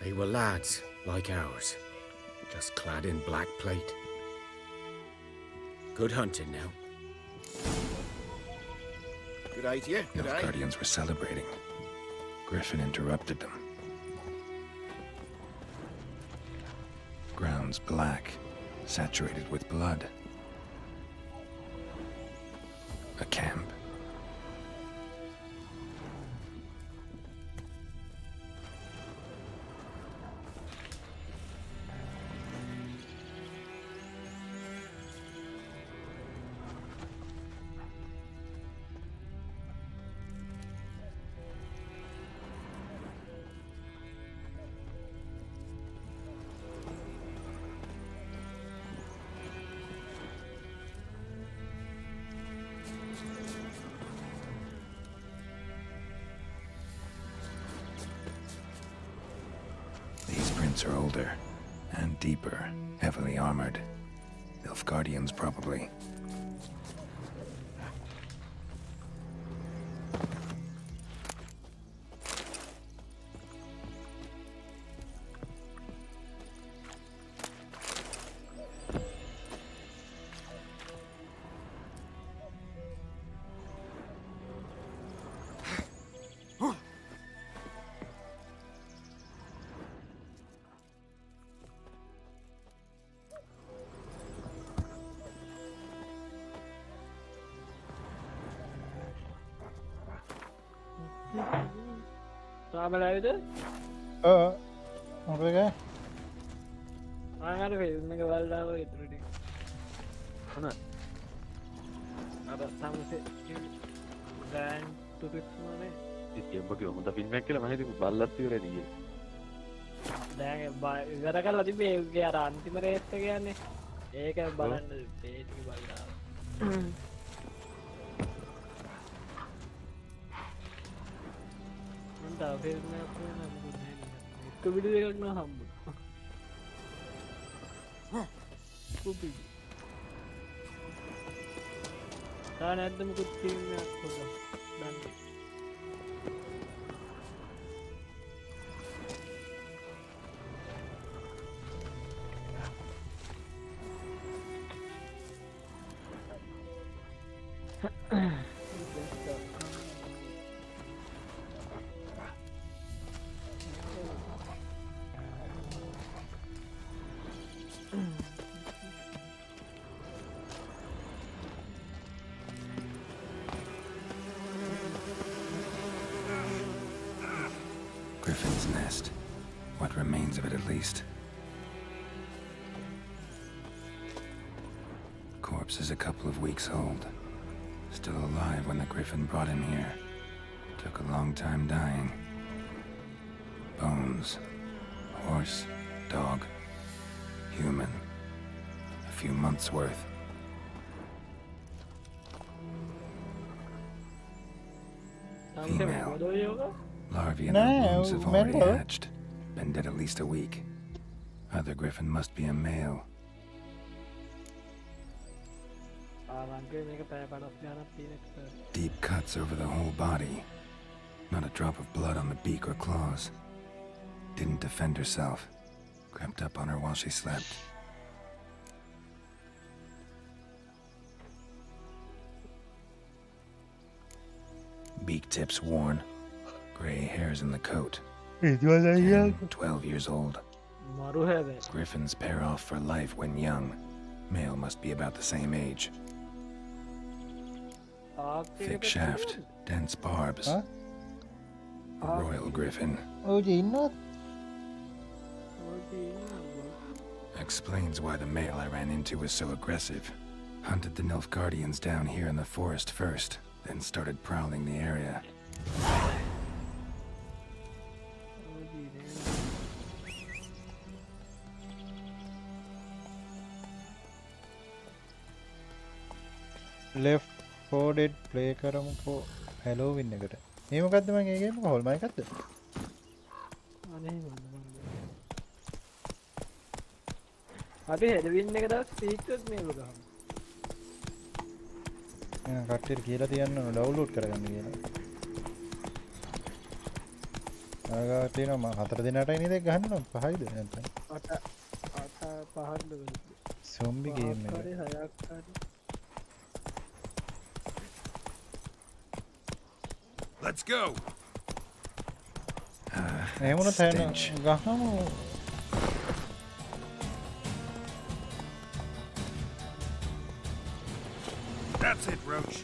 They were lads, like ours, just clad in black plate. Good hunting now. Good eye to you. Good eye. Nilfgaardians were celebrating. Griffin interrupted them. Ground's black, saturated with blood. A camp. Are older and deeper, heavily armored. Nilfgaardians, probably. Ramalawid? මොකද? ආගාර film එක බලලා ඔය ඉතුරුනේ. මොනවද? අර සම්සේ grand ටුරිස්ට් මොනේ? ඉතින් ඔබ කිව්ව හොඳ ෆිල්ම් එකක් කියලා මම හිතුවා බල්ලත් ඉවරයි කියලා. දැන් ඉවර කරලා තිබේ ඒකේ අර අන්තිම රේස් එක කියන්නේ. ඒක බලන්න පේජ් එක බලලා. තා ෆේස්මැප් එක නම් මොකුත් නැහැ නේ. එක වීඩියෝ එකක් නම් හම්බුනා. කුපි. තා නැද්ද මොකුත් ෆිල්ම් එකක් පොඩක් දන්නේ. Griffin's nest. What remains of it, at least. Corpse is a couple of weeks old. Still alive when the griffin brought him here. Took a long time dying. Bones. Horse. Dog. Human. A few months' worth. Female. Larvae in her wombs have already hatched. Been dead at least a week. Other griffin must be a male. Deep cuts over the whole body. Not a drop of blood on the beak or claws. Didn't defend herself. Crept up on her while she slept. Beak tips worn. Gray hairs in the coat. 12 years old. Griffins pair off for life when young. Male must be about the same age. Thick shaft, dense barbs. A royal griffin. Explains why the male I ran into was so aggressive. Hunted the Nilfgaardians down here in the forest first, then started prowling the area. Left 4 Dead play කරමුකෝ Halloween එකට. මේ මොකද්ද මම ඒ ගේම එක හොල්මන් එකක්ද? අනේ අපි Halloween එක දවස් ෆීචර්ස් මේක ගහමු. කට්ටියට කියලා තියන්න ඕන ඩවුන්ලෝඩ් කරගන්න කියලා. ආගා තියෙනවා මම 4 දිනටයි නේද ගහන්න ඕන 5යිද නැත්නම් 8 5ද zombie game එක. හරි 6ක් හරි. Let's go. එහෙමනොත් හැන ගහමු. That's it, Roach.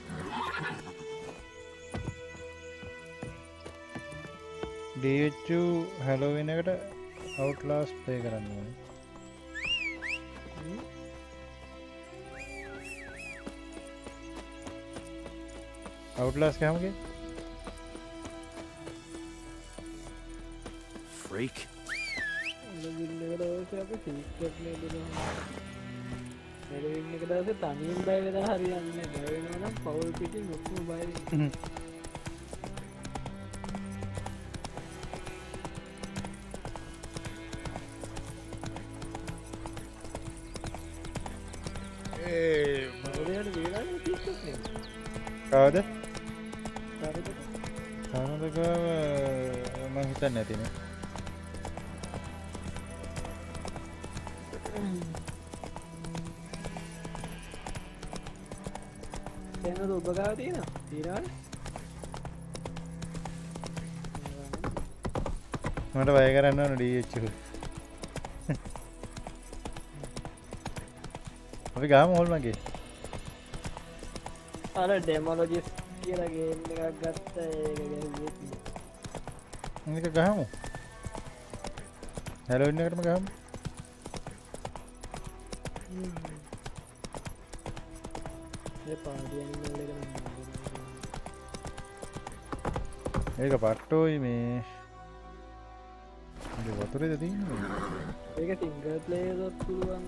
DH Halloween එකට Outlast play කරන්න ඕනේ. Outlast ගහමුගේ. Freak. Halloween එක දවසේ තනියෙන් බය වෙලා හරියන්නේ නැහැ. බය වෙනවා නම් පවුල් පිටින් ඔක්කොම බය වෙනවා. Hey, මොකද වෙලානේ TikTok නේ. කවද? කාටද? මම හිතන්නේ නැතිනේ. එනද ඔබ ගාව තියෙනවා? තියනවද? මට බය කරන්න ඕන DH. අපි ගාමු හොල්මන්ගේ. අර ඩෙමොලොජිස් කියලා ගේම් එකක් ගත්ත ඒක ගැහුවේ. මේක ගහමු. Halloween එකටම ගහමු. ඒ පාඩි ඇනිමල් එක නම් ඒක පට්ටෝයි මේ. මේ වතුරේද තියෙන්නේ? ඒක සිංගල් ප්ලේයර් එකක් පුළුවන්.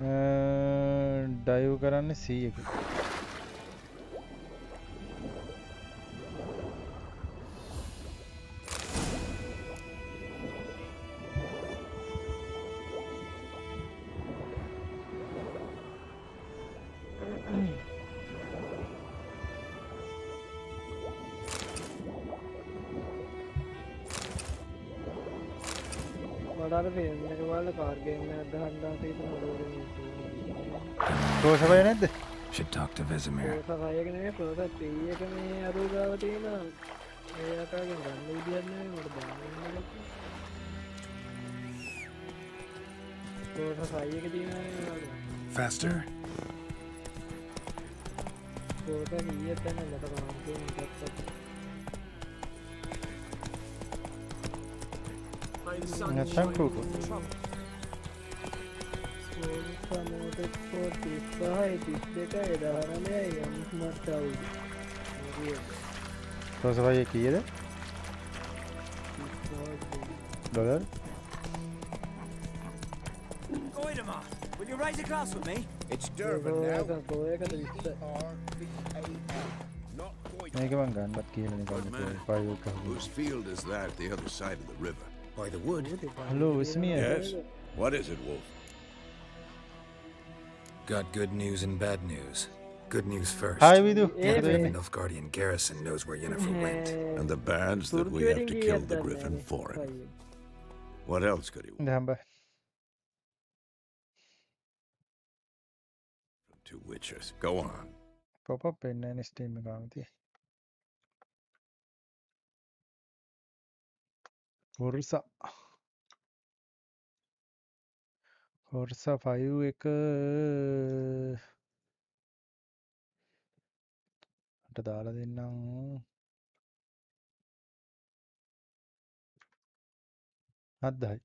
ඩයිව් කරන්නේ C එක. Should talk to Vesemir. Faster. නැත්නම් කරුට. ප්‍රොසෙසර් කීයද? $? Will you raise a glass with me? It's Durban now. මේක මං ගන්නත් කියලා නිකන් 5 එක. Whose field is that the other side of the river? By the wood. Hello, it's me. Yes. What is it, Wolf? Got good news and bad news. Good news first. Hi, Vidu. The Nilfgaardian garrison knows where Yennefer went. And the bad's that we have to kill the griffin for him. What else could he want? Two witches. Go on. Pop up in any Steam account. Corsa 5 එක අට දාලා දෙන්නම්. හත්දහයි.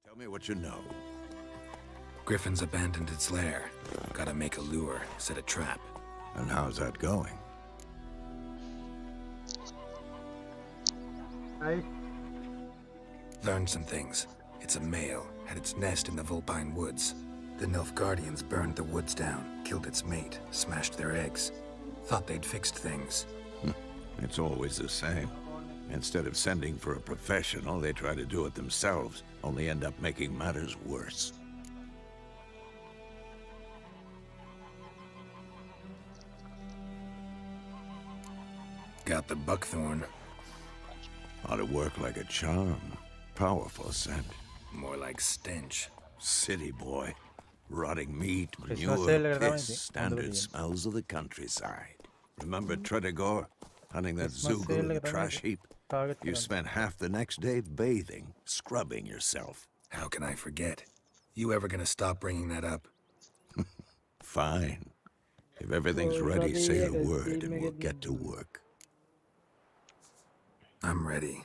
Tell me what you know. Griffin's abandoned its lair. Gotta make a lure, set a trap. And how's that going? Learned some things. It's a male, had its nest in the Vulpine Woods. The Nilfgaardians burned the woods down, killed its mate, smashed their eggs. Thought they'd fixed things. It's always the same. Instead of sending for a professional, they try to do it themselves, only end up making matters worse. Got the buckthorn. Ought to work like a charm. Powerful scent. More like stench. City boy. Rotting meat, manure, piss, standard smells of the countryside. Remember Tredegor? Hunting that Zoogle in the trash heap? You spent half the next day bathing, scrubbing yourself. How can I forget? You ever gonna stop bringing that up? Fine. If everything's ready, say the word and we'll get to work. I'm ready.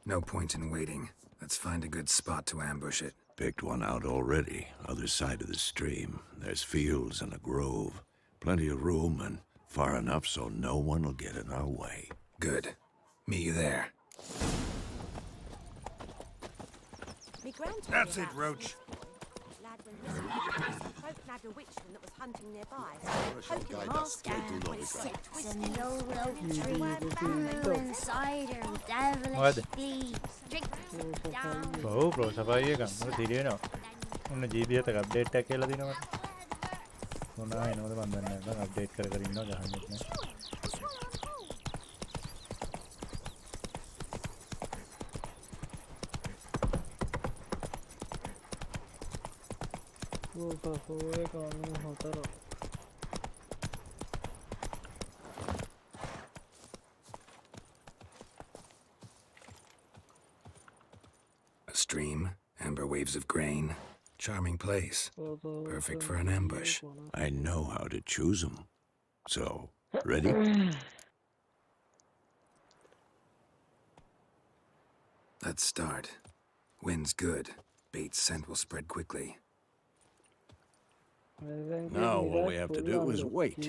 No point in waiting. Let's find a good spot to ambush it. Picked one out already. Other side of the stream. There's fields and a grove. Plenty of room and far enough so no one will get in our way. Good. Meet you there. That's it, Roach. A witchman that was hunting nearby. Poking mask and some YOLO tree and cider, devilish bees. Drink down. ඔව් processor එක ගන්න තිරේනවා. ඔන්න GBS එක update එකක් කියලා දිනනවා. මොනවා එනවද මන් දන්නේ නැහැ. අප්ඩේට් කර කර ඉන්නවා ගහන්නෙත් නැහැ. A stream, amber waves of grain, charming place. Perfect for an ambush. I know how to choose them. So, ready? Let's start. Wind's good. Bait's scent will spread quickly. Now all we have to do is wait.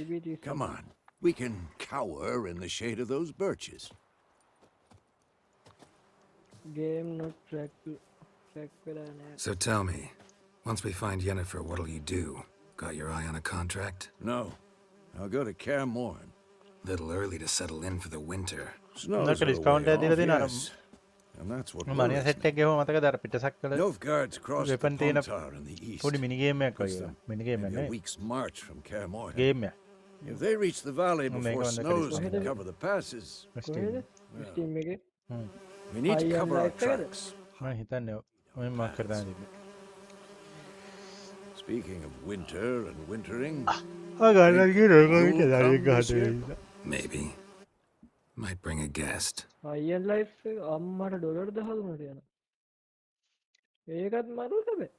Come on. We can cower in the shade of those birches. Game not track වෙලා නෑ. So tell me, once we find Yennefer, what'll you do? Got your eye on a contract? No. I'll go to Kaer Morhen. Little early to settle in for the winter. Snows are the way off, yes. And that's what මනිය worries set me. එක ගෙවම මතකද අර පිටසක් කළ Nilfgaard's crossed the weapon තියෙන Pontar in the east. පොඩි මිනි game එකක් It's වගේ මිනි game maybe නේ a week's march from Kaer Morhen. Game එක If they reach the valley Make before one that snows is can fine. cover the passes, කොහෙද? Steam එකේ. we need to High cover and our light එකද? tracks. මම හිතන්නේ මම mark කරලා තිබ්බේ Speaking of winter and wintering, Maybe. Might bring a guest. High and life එක අම්මට ඩොලර් 10,000කට යනවා. ඒකත් මරු හැබැයි.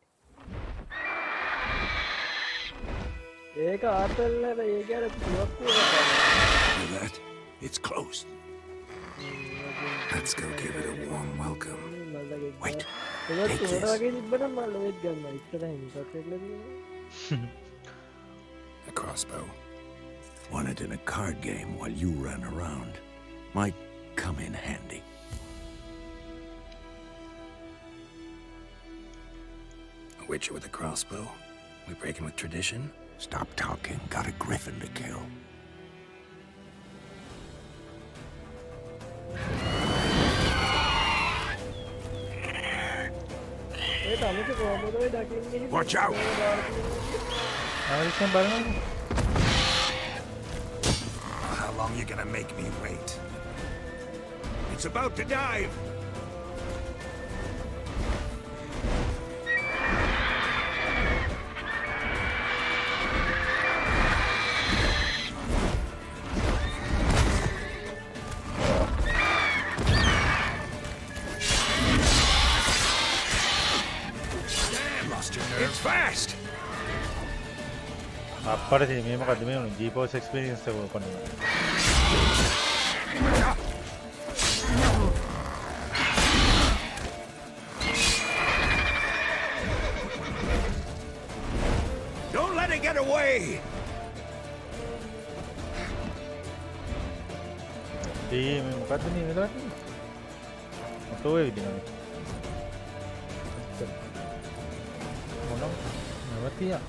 ඒක ආතල් නේද? ඒක අර පුවක් hear that? It's close. Let's go give it a warm welcome. Wait. ඒක Take උඩ this. වගේ තිබ්බනම් මම ලොවෙත් ගන්නවා. ඉස්සරහින් ඉස්සත් එකලා තියෙනවා. A crossbow. Won it in a card game while you ran around. Might come in handy. A witcher with a crossbow? We breaking with tradition? Stop talking. Got a griffin to kill. ඒක අනිත් කොහොමද ඔය දකින්නේ? Watch out! ආවිස්සෙන් බලන්න How long you gonna make me wait? It's about to dive. It's fast. අප්පට තියෙන මේ මොකද්ද මේ උනේ GeForce experience එක කොහොමද Don't let it get away. මේ මොකද්ද මේ වෙලාවට ඔතෝ ඒ විදිහට මොනවා නවතියා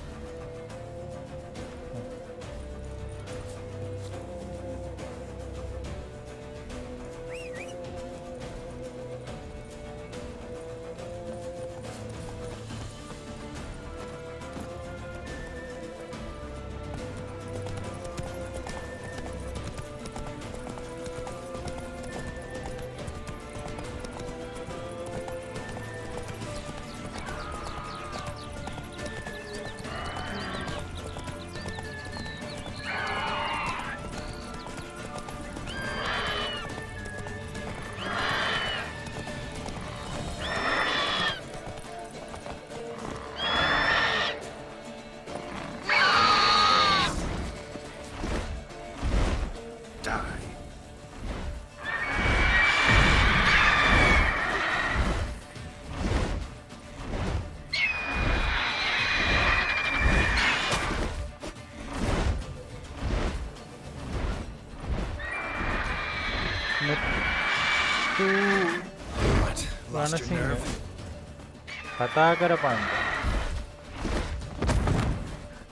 කතා කරපන්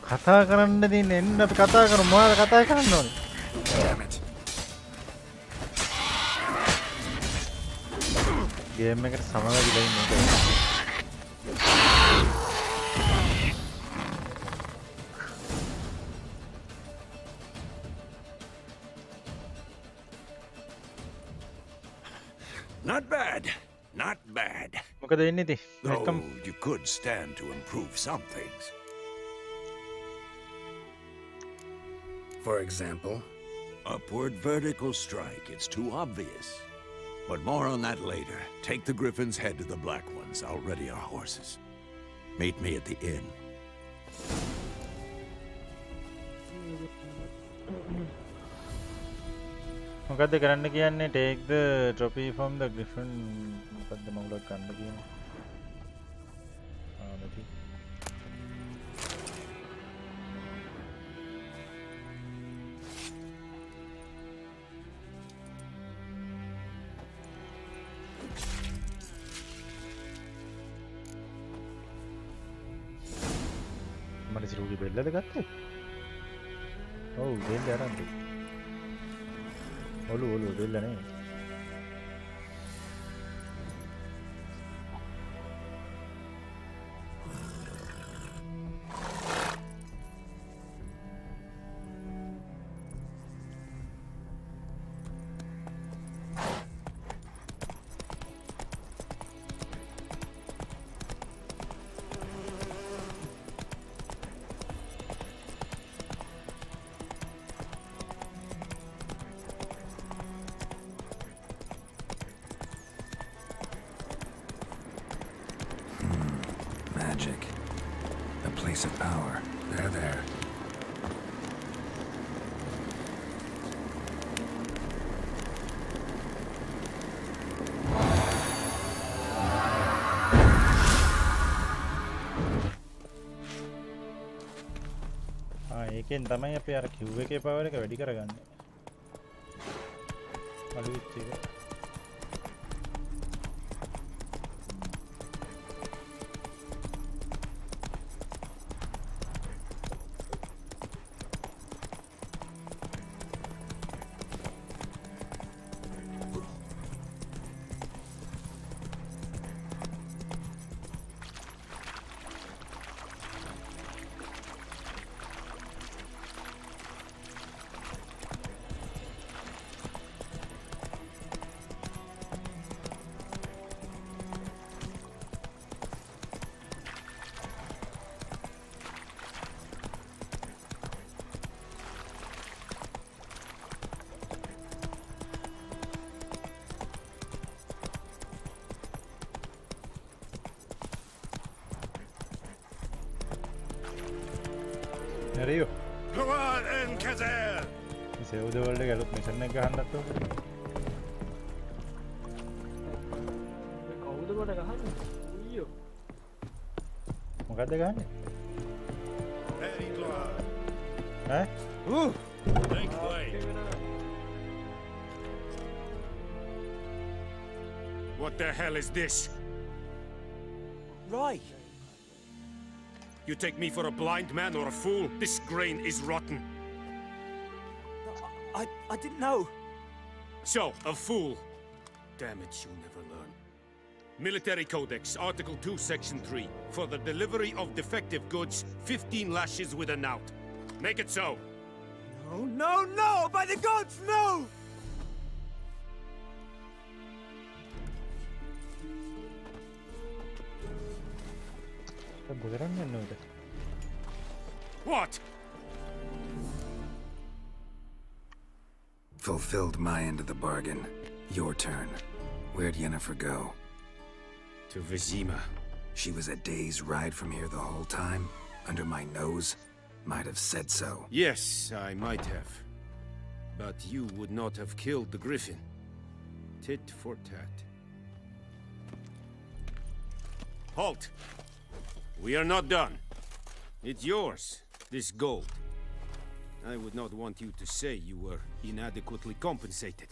කතා කරන්න දින්න එන්න අපි කතා කරමු මොනවද කතා කරන්න ඕනේ Damn it. ගේම් එකට සමවැදිලා ඉන්නේ Not bad. Not bad. මොකද වෙන්නේ ඉතින් Though you could stand to improve some things. For example? Upward vertical strike. It's too obvious. But more on that later. Take the Griffin's head to the Black Ones. I'll ready our horses. Meet me at the inn. මොකද්ද කරන්න කියන්නේ take the trophy from the griffin මොකද්ද මම ගන්න කියන්නේ නැති සිරුගේ බෙල්ලද ගත්තේ? ඔව් බෙල්ල අරන් දුන්න. ඔලු බෙල්ල නේ. Magic. A place of power. There. ඒකෙන් තමයි අපි අර කිව් එකේ පවර් එක වැඩි කරගන්නේ. අලු විච් එක. Rio. Come on, NVME! Save the world එක mission එක ගහන්නත් ඕක. කවුද කොට ගහන්නේ? අයියෝ. මොකද්ද ගහන්නේ? ඈ? Thank play. What the hell is this? Right. You take me for a blind man or a fool? This grain is rotten. I didn't know. So, a fool. Damn it, you'll never learn. Military Codex, Article 2, Section 3. For the delivery of defective goods, 15 lashes with a knout. Make it so. No! By the gods, no! What? Fulfilled my end of the bargain. Your turn. Where'd Yennefer go? To Vizima. She was a day's ride from here the whole time? Under my nose? Might have said so. Yes, I might have. But you would not have killed the griffin. Tit for tat. Halt! We are not done. It's yours, this gold. I would not want you to say you were inadequately compensated.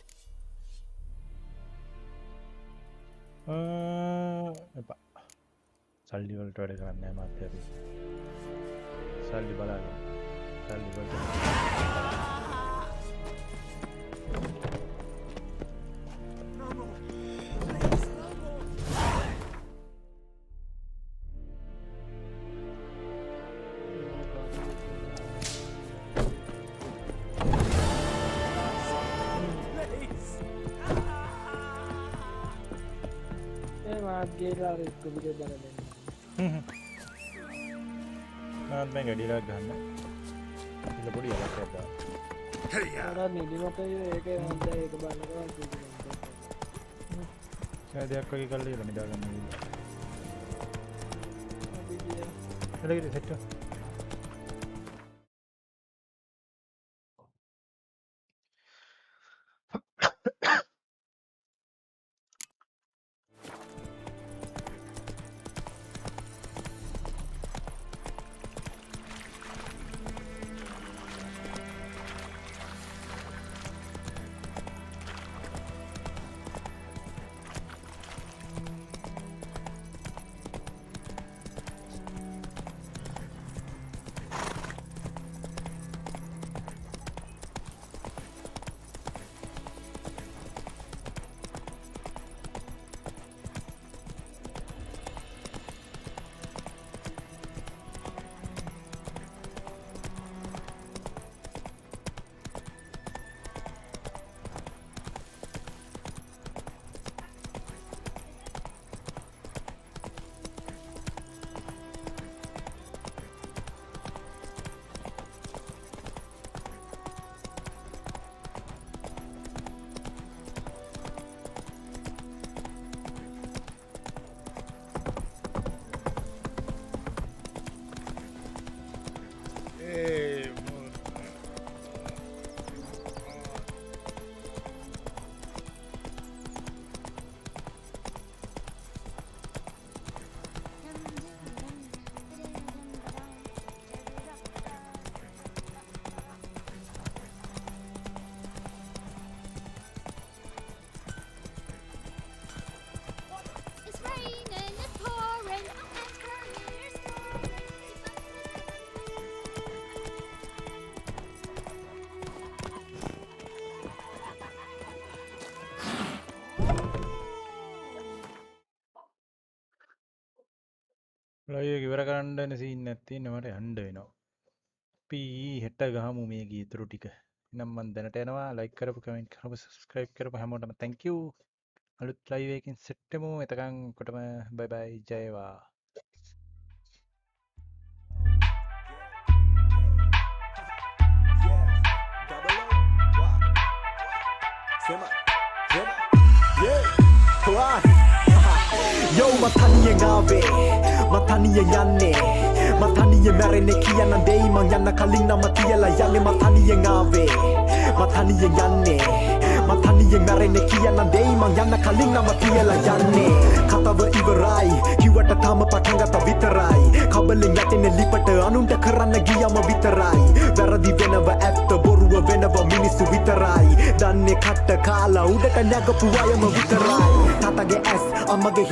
එපා. සල්ලි වලට වැඩ කරන්නේ නැහැ මාත් අපි. සල්ලි බලන්න. සල්ලි වලට. ගේලා එක්ක විදිය බලන්න. මාත් මම ගඩිලා ගන්න. ඉල පොඩි යලක් ඇද්දා. හරියා. නිදිමත ඒක මන්ද ඒක බලනවා කිව්වා. සෑදයක් වගේ කල්ලා ඉල නිදා ගන්න ගිහින්. අපි ගියා. එළගෙන සෙට්. ලයිව් එක ඉවර කරන්න යන සීන් එකක් තියෙනවා මට යන්න වෙනවා. අපි හෙට ගහමු මේ ගීතරු ටික. එහෙනම් මම දැනට යනවා. ලයික් කරපු කමෙන්ට් කරපු සබ්ස්ක්‍රයිබ් කරපු හැමෝටම thank you. අලුත් ලයිව් එකකින් සෙට් වෙමු. එතකන් ඔක්කොටම bye bye ජය වේවා. Yo mataniye ngave mataniye nyanne mataniye marene kiyana dei mangyana kalina matiyala yanne mataniye ngave mataniye nyanne mataniye marene kiyana dei mangyana kalina matiyala yanne katawa iwarai kiwata tama patangata vitarai kabalen yatene lipata anunta karanna giyama vitarai waradi wenawa ඇත්ත boruwa wenawa minisu vitarai danne katta kala udata nagapu ayama vitarai tatage s amage